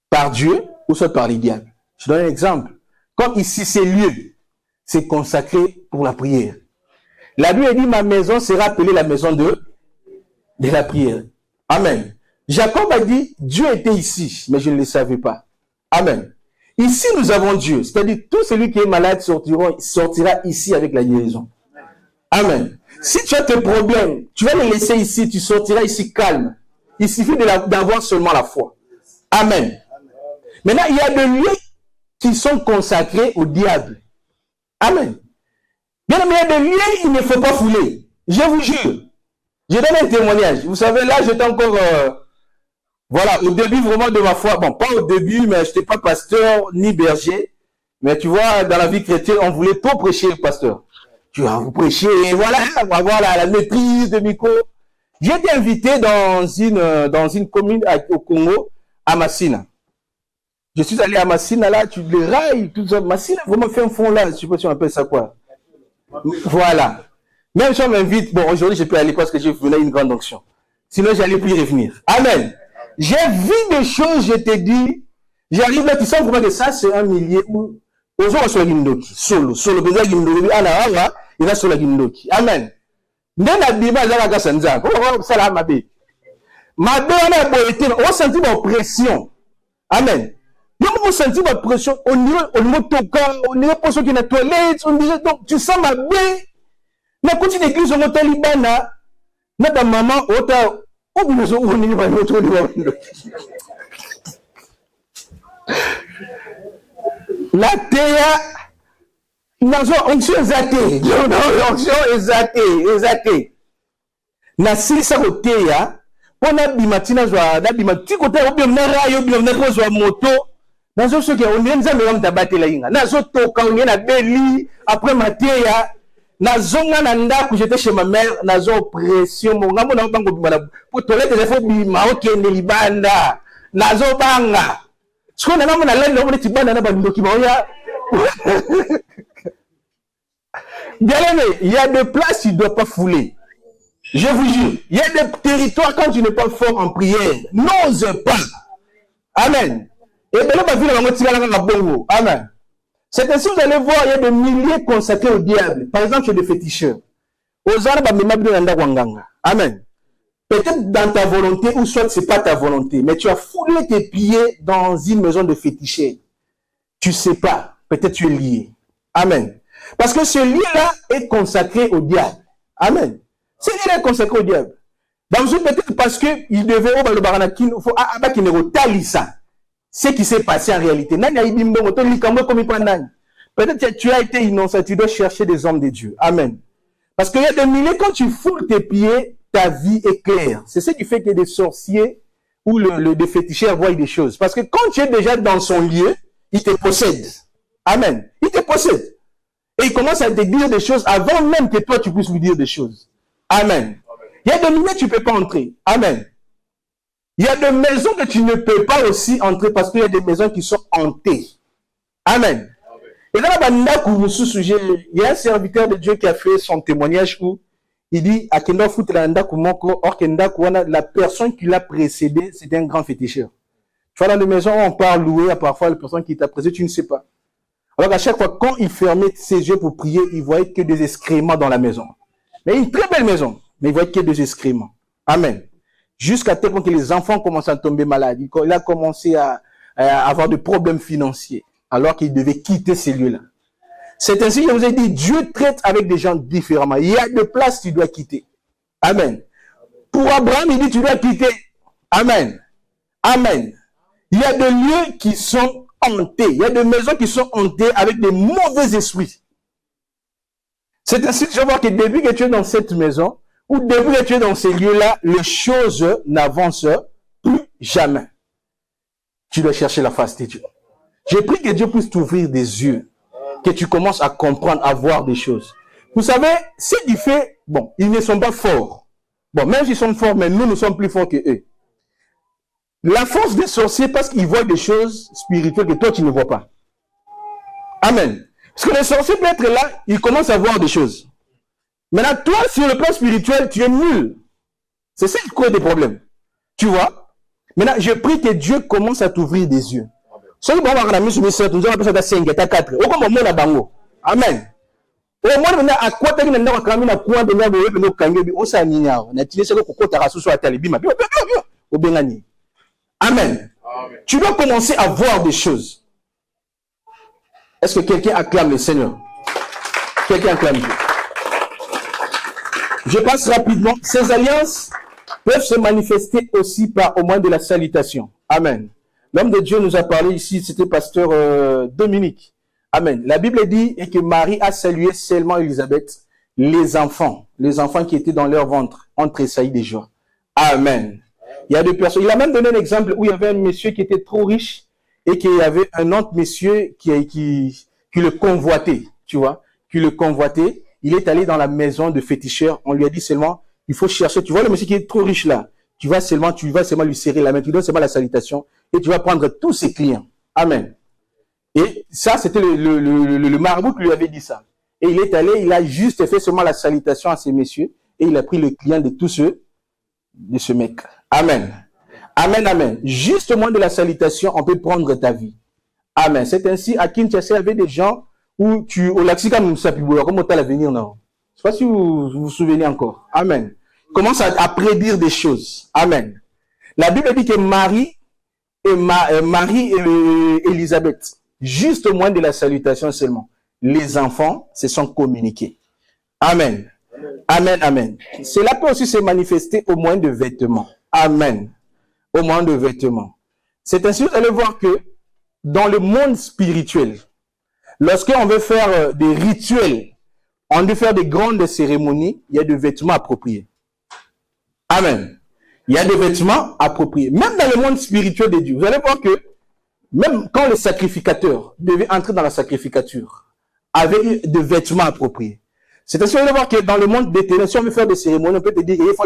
A: par Dieu, ou soit par les diables. Je donne un exemple. Comme ici, ces lieux, c'est consacré pour la prière. La Bible dit, ma maison sera appelée la maison de la prière. Amen. Jacob a dit, Dieu était ici, mais je ne le savais pas. Amen. Ici, nous avons Dieu. C'est-à-dire, tout celui qui est malade sortira ici avec la guérison. Amen. Si tu as tes problèmes, tu vas les laisser ici, tu sortiras ici calme. Il suffit d'avoir seulement la foi. Amen. Maintenant, il y a des lieux qui sont consacrés au diable. Amen. Bien, mais il y a des lieux, il ne faut pas fouler. Je vous jure. Je donne un témoignage. Vous savez, là, j'étais encore... voilà, au début vraiment de ma foi. Bon, pas au début, mais je n'étais pas pasteur ni berger. Mais tu vois, dans la vie chrétienne, on voulait trop prêcher, pasteur. Tu vas vous prêcher, et voilà, on va avoir la maîtrise de micro. J'ai été invité dans une commune au Congo, à Massina. Je suis allé à Massina, là, tu les rails, tout ça. Massina, vraiment fait un fond là, je ne sais pas si on appelle ça quoi. Voilà. Même si on m'invite, bon, aujourd'hui, je peux aller parce que j'ai voulu une grande onction. Sinon, j'allais plus revenir. Amen. J'ai vu des choses, je te dis, j'arrive là, tu sens vraiment que ça, c'est un milieu où, aux gens, sur la Gindoki, solo, peut-être Gindoki, il va sur la Gindoki. Amen. N'est la Bible, elle a la Sanza. Oh, ça là, ma bé. Ma bé, on a senti ma pression. Amen. On a senti ma pression, au niveau toka, au niveau de qui est dans la toilette, on dirait, donc, tu sens ma bé. Mais quand tu l'église, on a talibana, notre maman, la théa, onction exatée, onction exatée. Na silisa ko théa, on a bimatina joa, na bimati ko théa, obiom na rayo, obiom na pozo moto. Na zo soki on est nzambe ngam tabate la inga. Na zo toka on est na beli après ma théa. Na zonga na ndako, j'étais chez ma mère, na zo pression mo ngamo na bango bimana. Pour toilette des fois bima okende libanda. Na zo banga. Ce qu'on a là, on a l'air de Tiban, on a un document. Bien aimé, il y a des places tu ne dois pas fouler. Je vous jure, il y a des territoires quand tu n'es pas fort en prière. N'ose pas. Amen. Et amen. C'est ainsi que vous allez voir, il y a des milliers consacrés au diable. Par exemple, chez des féticheurs. Amen. Peut-être dans ta volonté, ou soit ce n'est pas ta volonté, mais tu as foulé tes pieds dans une maison de féticheurs. Tu ne sais pas. Peut-être tu es lié. Amen. Parce que ce lieu-là est consacré au diable. Amen. Ce lieu-là est consacré au diable. Dans ce peut-être parce qu'il devait le baranakin, il faut qu'il ne retalise ça. Ce qui s'est passé en réalité. Peut-être tu as été innocent, tu dois chercher des hommes de Dieu. Amen. Parce qu'il y a des milliers, quand tu foules tes pieds, ta vie est claire. C'est ce qui fait que des sorciers ou des féticheurs voient des choses. Parce que quand tu es déjà dans son lieu, il te possède. Amen. Il te possède. Et il commence à te dire des choses avant même que toi tu puisses lui dire des choses. Amen. Il y a des milliers, tu ne peux pas entrer. Amen. Il y a des maisons que tu ne peux pas aussi entrer parce qu'il y a des maisons qui sont hantées. Amen. Et là, il y a un serviteur de Dieu qui a fait son témoignage où il dit la personne qui l'a précédé, c'était un grand féticheur. Tu vois, dans les maisons, on parle louer à parfois la personne qui t'a précédé, tu ne sais pas. Alors à chaque fois, quand il fermait ses yeux pour prier, il voyait que des excréments dans la maison. Mais une très belle maison, mais il voyait que des excréments. Amen. Jusqu'à tel point que les enfants commencent à tomber malades. Il a commencé à avoir des problèmes financiers, alors qu'il devait quitter ces lieux-là. C'est ainsi que je vous ai dit, Dieu traite avec des gens différemment. Il y a des places que tu dois quitter. Amen. Pour Abraham, il dit, tu dois quitter. Amen. Amen. Il y a des lieux qui sont hantés. Il y a des maisons qui sont hantées avec des mauvais esprits. C'est ainsi que je vois que depuis que tu es dans cette maison, ou depuis que tu es dans ces lieux-là, les choses n'avancent plus jamais. Tu dois chercher la face de Dieu. J'ai pris que Dieu puisse t'ouvrir des yeux, que tu commences à comprendre, à voir des choses. Vous savez, c'est du fait, bon, ils ne sont pas forts. Bon, même s'ils sont forts, mais nous sommes plus forts que eux. La force des sorciers, parce qu'ils voient des choses spirituelles que toi, tu ne vois pas. Amen. Parce que les sorciers peuvent être là, ils commencent à voir des choses. Maintenant, toi, sur le plan spirituel, tu es nul. C'est ça qui crée des problèmes. Tu vois? Maintenant, je prie que Dieu commence à t'ouvrir des yeux. Amen. Amen. Amen. Tu dois commencer à voir des choses. Est-ce que quelqu'un acclame le Seigneur? Quelqu'un acclame Dieu. Je passe rapidement. Ces alliances peuvent se manifester aussi par au moins de la salutation. Amen. L'homme de Dieu nous a parlé ici, c'était pasteur Dominique. Amen. La Bible dit que Marie a salué seulement Élisabeth, les enfants qui étaient dans leur ventre, ont tressailli de joie. Amen. Il y a des personnes. Il a même donné un exemple où il y avait un monsieur qui était trop riche et qu'il y avait un autre monsieur qui le convoitait, tu vois, qui le convoitait. Il est allé dans la maison de féticheur. On lui a dit seulement, il faut chercher. Tu vois le monsieur qui est trop riche là. Tu vas seulement lui serrer la main. Tu donnes seulement la salutation et tu vas prendre tous ses clients. Amen. Et ça, c'était le marabout qui lui avait dit ça. Et il est allé, il a juste fait seulement la salutation à ces messieurs et il a pris le client de tous ceux, de ce mec. Amen. Amen, amen. Juste au moins de la salutation, on peut prendre ta vie. Amen. C'est ainsi, à Kinshasa, il y avait des gens où au Laxika, nous sapibouya, comme on t'a l'avenir, non. Je ne sais pas si vous vous souvenez encore. Amen. Commence à prédire des choses. Amen. La Bible dit que Marie et Élisabeth, juste au moins de la salutation seulement, les enfants se sont communiqués. Amen. Amen, amen. Cela peut aussi se manifester au moins de vêtements. Amen. Au moins de vêtements. C'est ainsi que vous allez voir que dans le monde spirituel, lorsqu'on veut faire des rituels, on veut faire des grandes cérémonies, il y a des vêtements appropriés. Amen. Il y a des vêtements appropriés. Même dans le monde spirituel de Dieu, vous allez voir que même quand les sacrificateurs devaient entrer dans la sacrificature, avaient des vêtements appropriés. C'est ainsi qu'on va voir que dans le monde des ténèbres, si on veut faire des cérémonies, on peut te dire, il faut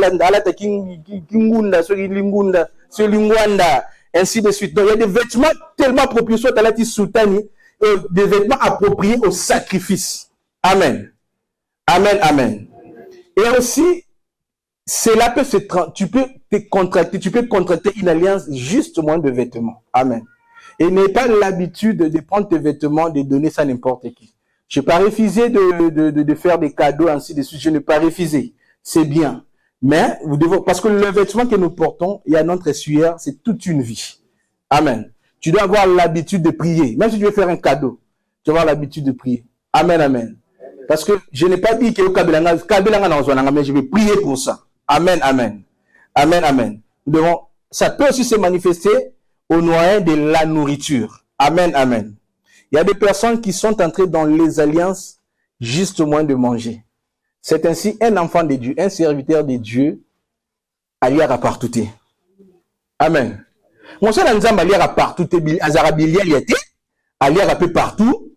A: ainsi de suite. Donc, il y a des vêtements tellement appropriés, soit dans soutani, et des vêtements appropriés au sacrifice. Amen. Amen, amen. Et aussi, cela peut tu peux contracter une alliance juste moins de vêtements. Amen. Et n'aie pas l'habitude de prendre tes vêtements, de donner ça à n'importe qui. Je n'ai pas refusé de faire des cadeaux, ainsi de suite. Je n'ai pas refusé. C'est bien. Mais, parce que le vêtement que nous portons, il y a notre essuaire, c'est toute une vie. Amen. Tu dois avoir l'habitude de prier. Même si tu veux faire un cadeau, tu dois avoir l'habitude de prier. Amen, amen. Parce que je n'ai pas dit que mais je vais prier pour ça. Amen, amen. Amen, amen. Ça peut aussi se manifester au moyen de la nourriture. Amen, amen. Il y a des personnes qui sont entrées dans les alliances juste au moins de manger. C'est ainsi un enfant de Dieu, un serviteur de Dieu, allié à partout. Amen. Mon seul ensemble allié à partout, azarabilia liété, allié à peu partout.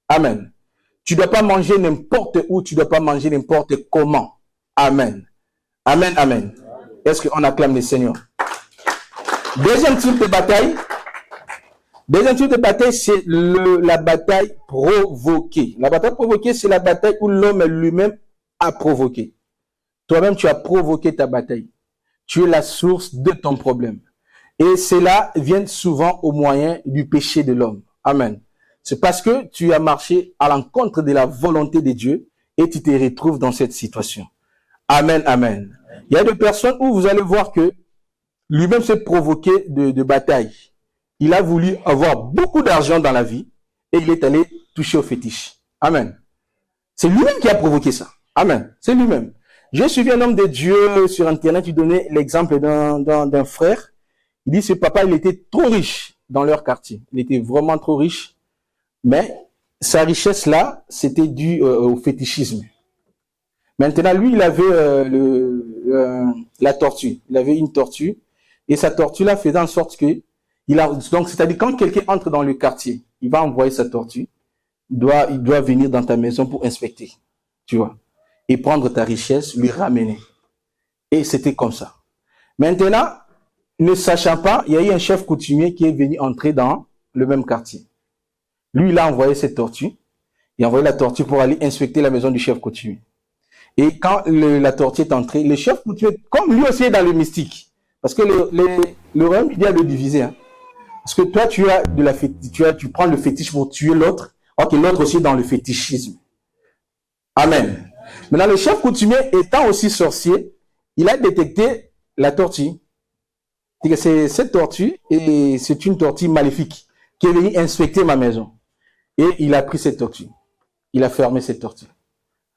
A: Amen. Tu ne dois pas manger n'importe où, tu ne dois pas manger n'importe comment. Amen. Amen, amen. Est-ce qu'on acclame le Seigneur? Deuxième type de bataille. Deuxième type de bataille, c'est la bataille provoquée. La bataille provoquée, c'est la bataille où l'homme lui-même a provoqué. Toi-même, tu as provoqué ta bataille. Tu es la source de ton problème. Et cela vient souvent au moyen du péché de l'homme. Amen. C'est parce que tu as marché à l'encontre de la volonté de Dieu et tu te retrouves dans cette situation. Amen, amen. Il y a des personnes où vous allez voir que lui-même s'est provoqué de bataille. Il a voulu avoir beaucoup d'argent dans la vie et il est allé toucher au fétiche. Amen. C'est lui-même qui a provoqué ça. Amen. C'est lui-même. J'ai suivi un homme de Dieu sur Internet, il donnait l'exemple d'un frère. Il dit, ce papa, il était trop riche dans leur quartier. Il était vraiment trop riche. Mais sa richesse là, c'était dû au fétichisme. Maintenant, lui, il avait la tortue. Il avait une tortue. Et sa tortue là faisait en sorte que donc, c'est-à-dire, quand quelqu'un entre dans le quartier, il va envoyer sa tortue, il doit venir dans ta maison pour inspecter, tu vois, et prendre ta richesse, lui ramener. Et c'était comme ça. Maintenant, ne sachant pas, il y a eu un chef coutumier qui est venu entrer dans le même quartier. Lui, il a envoyé cette tortue, il a envoyé la tortue pour aller inspecter la maison du chef coutumier. Et quand la tortue est entrée, le chef coutumier, comme lui aussi est dans le mystique, parce que le royaume, il doit le diviser, hein. Parce que toi, tu prends le fétiche pour tuer l'autre, alors que l'autre aussi est dans le fétichisme. Amen. Maintenant, le chef coutumier étant aussi sorcier, il a détecté la tortue. C'est cette tortue, et c'est une tortue maléfique, qui est venue inspecter ma maison. Et il a pris cette tortue. Il a fermé cette tortue.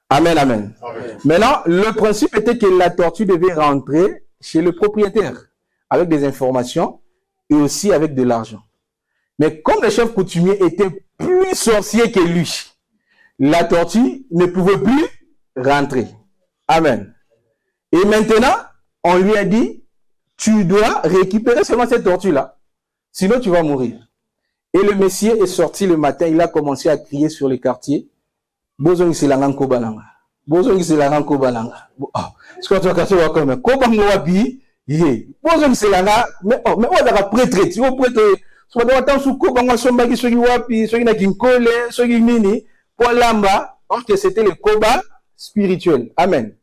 A: Amen, amen. Amen. Maintenant, le principe était que la tortue devait rentrer chez le propriétaire, avec des informations, et aussi avec de l'argent. Mais comme le chef coutumier était plus sorcier que lui, la tortue ne pouvait plus rentrer. Amen. Et maintenant, on lui a dit, tu dois récupérer seulement cette tortue-là, sinon tu vas mourir. Et le Messie est sorti le matin, il a commencé à crier sur les quartiers, Bozong Silangan Kobalanga. Bozong Silangan Kobalanga. Ce que tu as cassé, comme Kobango Wabi, Bozong Silanga, mais on a prêtre, tu vois, prêtre, soit dans temps sous Kobango Somba qui soit Wapi, soit qui Kinkole, soit qui Nini, pour Lamba, or que c'était le Koba spirituel. Amen.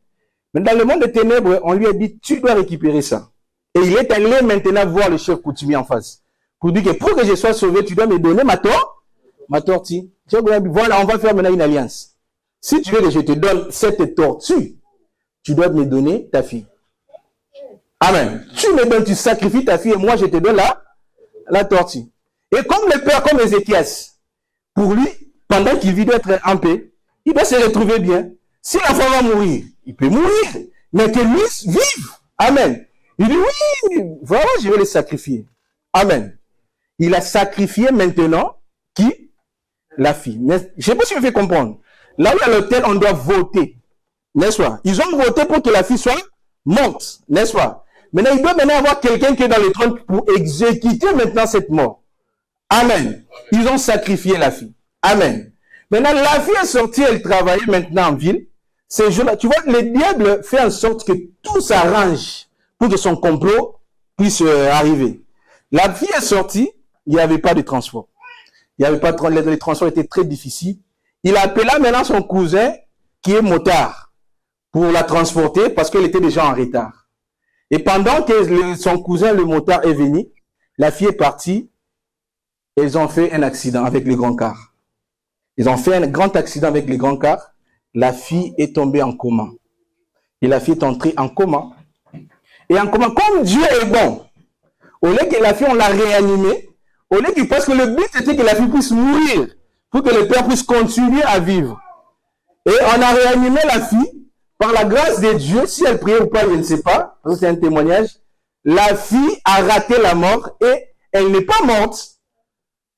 A: Mais dans le monde des ténèbres, on lui a dit, tu dois récupérer ça. Et il est allé maintenant voir le chef coutumier en face. Pour dire que pour que je sois sauvé, tu dois me donner ma tortue. Voilà, on va faire maintenant une alliance. Si tu veux que je te donne cette tortue, tu dois me donner ta fille. Amen. Tu me donnes, tu sacrifies ta fille et moi je te donne la tortue. Et comme le père, comme Ézéchias, pour lui, pendant qu'il vit d'être en paix, il va se retrouver bien. Si l'enfant va mourir, il peut mourir, mais que lui vive. Amen. Il dit oui, voilà, je vais le sacrifier. Amen. Il a sacrifié maintenant qui? La fille. Mais, je ne sais pas si je me fais comprendre. Là où à l'hôtel, on doit voter. N'est-ce pas? Ils ont voté pour que la fille soit morte. N'est-ce pas? Maintenant, il doit maintenant avoir quelqu'un qui est dans le trône pour exécuter maintenant cette mort. Amen. Ils ont sacrifié la fille. Amen. Maintenant, la fille est sortie, elle travaillait maintenant en ville. Ces jours-là, tu vois, le diable fait en sorte que tout s'arrange pour que son complot puisse arriver. La fille est sortie, il n'y avait pas de transport. Il n'y avait pas de les transports étaient très difficiles. Il appela maintenant son cousin qui est motard pour la transporter parce qu'elle était déjà en retard. Et pendant que son cousin, le motard, est venu, la fille est partie. Ils ont fait un accident avec le grand car. Ils ont fait un grand accident avec le grand car. La fille est tombée en coma. Et la fille est entrée en coma. Et en coma, comme Dieu est bon, au lieu que la fille, on l'a réanimée, au lieu que, parce que le but était que la fille puisse mourir, pour que le père puisse continuer à vivre. Et on a réanimé la fille, par la grâce de Dieu, si elle priait ou pas, je ne sais pas, parce que c'est un témoignage, la fille a raté la mort et elle n'est pas morte,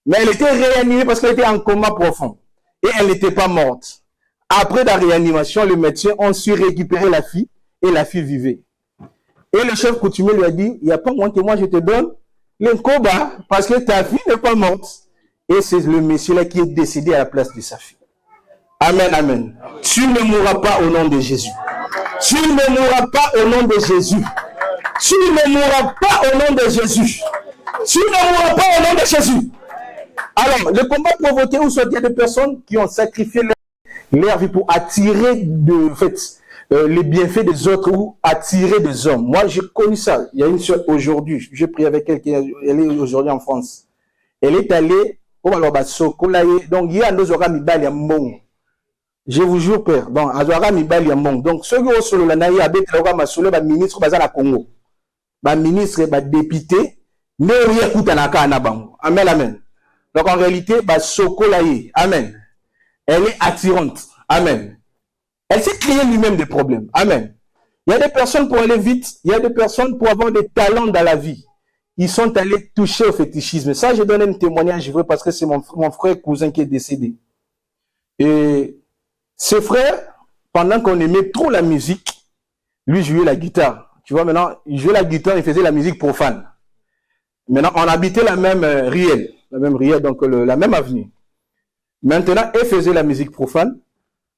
A: mais elle était réanimée parce qu'elle était en coma profond. Et elle n'était pas morte. Après la réanimation, les médecins ont su récupérer la fille et la fille vivait. Et le chef coutumier lui a dit, il n'y a pas moins que moi, je te donne le combat parce que ta fille n'est pas morte. Et c'est le monsieur là qui est décédé à la place de sa fille. Amen, amen. Tu ne mourras pas au nom de Jésus. Tu ne mourras pas au nom de Jésus. Tu ne mourras pas au nom de Jésus. Tu ne mourras pas au nom de Jésus. Alors, le combat provoqué où il y a des personnes qui ont sacrifié leur vie pour attirer les bienfaits des autres ou attirer des hommes. Moi, j'ai connu ça. Il y a une soeur aujourd'hui, j'ai prié avec elle, elle est aujourd'hui en France. Elle est allée au Malobasoko, donc il y a deux oras mibali à Mong. Je vous jure, père. Donc, Azora mibali à Mong. Donc, ceux qui ont solo la naïa, avec la masolo, ba ministre, bazala Congo. Ba ministre, ba député, ne rien coûte à naka anabango. Amen, amen. Donc, en réalité, ba soko laïe. Amen. Elle est attirante. Amen. Elle s'est créée lui-même des problèmes. Amen. Il y a des personnes pour aller vite. Il y a des personnes pour avoir des talents dans la vie. Ils sont allés toucher au fétichisme. Ça, je donne un témoignage vrai parce que c'est mon frère cousin qui est décédé. Et ce frère, pendant qu'on aimait trop la musique, lui jouait la guitare. Tu vois, maintenant, il jouait la guitare, il faisait la musique profane. Maintenant, on habitait la même rielle, donc la même avenue. Maintenant, il faisait la musique profane.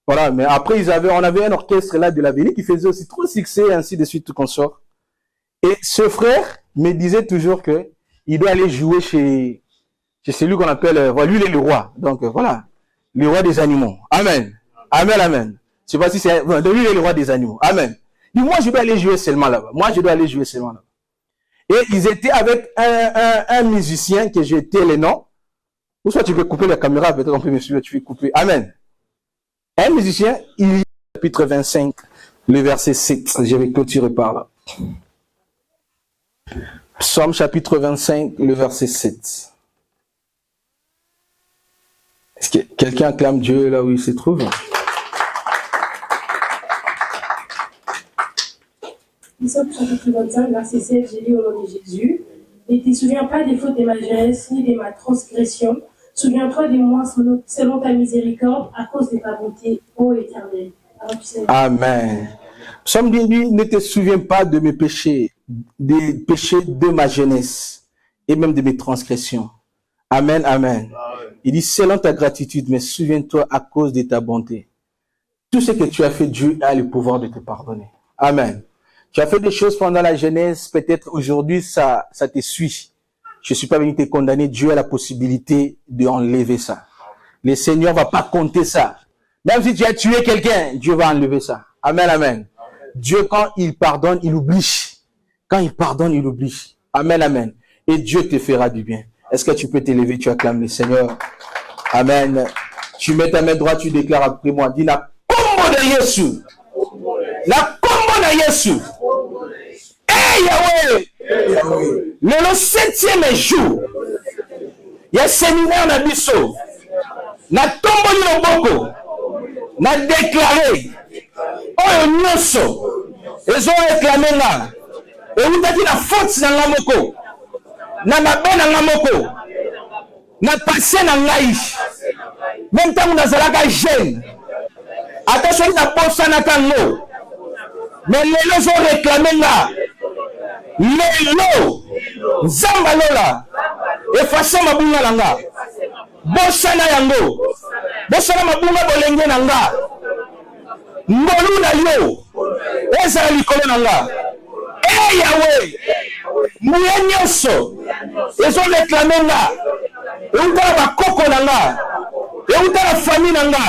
A: Voilà, mais après, on avait un orchestre là de la ville qui faisait aussi trop succès, ainsi de suite, tout consort. Et ce frère me disait toujours que il doit aller jouer chez celui qu'on appelle, lui, il est le roi. Donc, voilà, le roi des animaux. Amen. Amen, amen. Je sais pas si c'est, lui, il est le roi des animaux. Amen. Il dit, moi, je dois aller jouer seulement là-bas. Moi, je dois aller jouer seulement là-bas. Et ils étaient avec un musicien que j'ai tais les noms. Ou soit tu peux couper la caméra, peut-être on peut me suivre, tu peux couper. Amen. Un musicien, il y a chapitre 25, le verset 7. Je vais clôturer par là. Psaume chapitre 25, le verset 7. Est-ce que quelqu'un acclame Dieu là où il se trouve?
B: Psaume chapitre 25, verset 7, j'ai lu au nom de Jésus. Ne te souviens pas des fautes de ma jeunesse, ni de ma transgression. Souviens-toi de moi selon ta miséricorde, à cause de ta bonté, ô Éternel.
A: Amen. Psaume dit, ne te souviens pas de mes péchés, des péchés de ma jeunesse, et même de mes transgressions. Amen, amen. Il dit, selon ta gratitude, mais souviens-toi à cause de ta bonté. Tout ce que tu as fait, Dieu a le pouvoir de te pardonner. Amen. Tu as fait des choses pendant la jeunesse, peut-être aujourd'hui, ça te suit. Je ne suis pas venu te condamner, Dieu a la possibilité d'enlever ça. Le Seigneur ne va pas compter ça. Même si tu as tué quelqu'un, Dieu va enlever ça. Amen, amen. Dieu, quand il pardonne, il oublie. Quand il pardonne, il oublie. Amen, amen. Et Dieu te fera du bien. Est-ce que tu peux t'élever, tu acclames le Seigneur? Amen. Tu mets ta main droite, tu déclares après moi. Dis la combo de Jésus. La combo de Jésus. Hey Yahweh! Le 7e jour, il y a un séminaire na biso. Na tomboli loboko. Na déclaré. Oyo nyonso. Ezo réclamé nga. Et vous avez la faute dans la moko. Na mabe na nga moko. Na passé na ngai. Même temps na zalaka jeune. Attention na posa na kango. Mais les gens ont réclamé nga. Lelo Zamba lola efasa mabunga nanga bosana yango bosana mabunga bolenge nanga ngolu na yo ezala likolo nanga Yahweh, Mouyanyoso, ils ont réclamé là. Et où est la coco là? Et où est la famille là?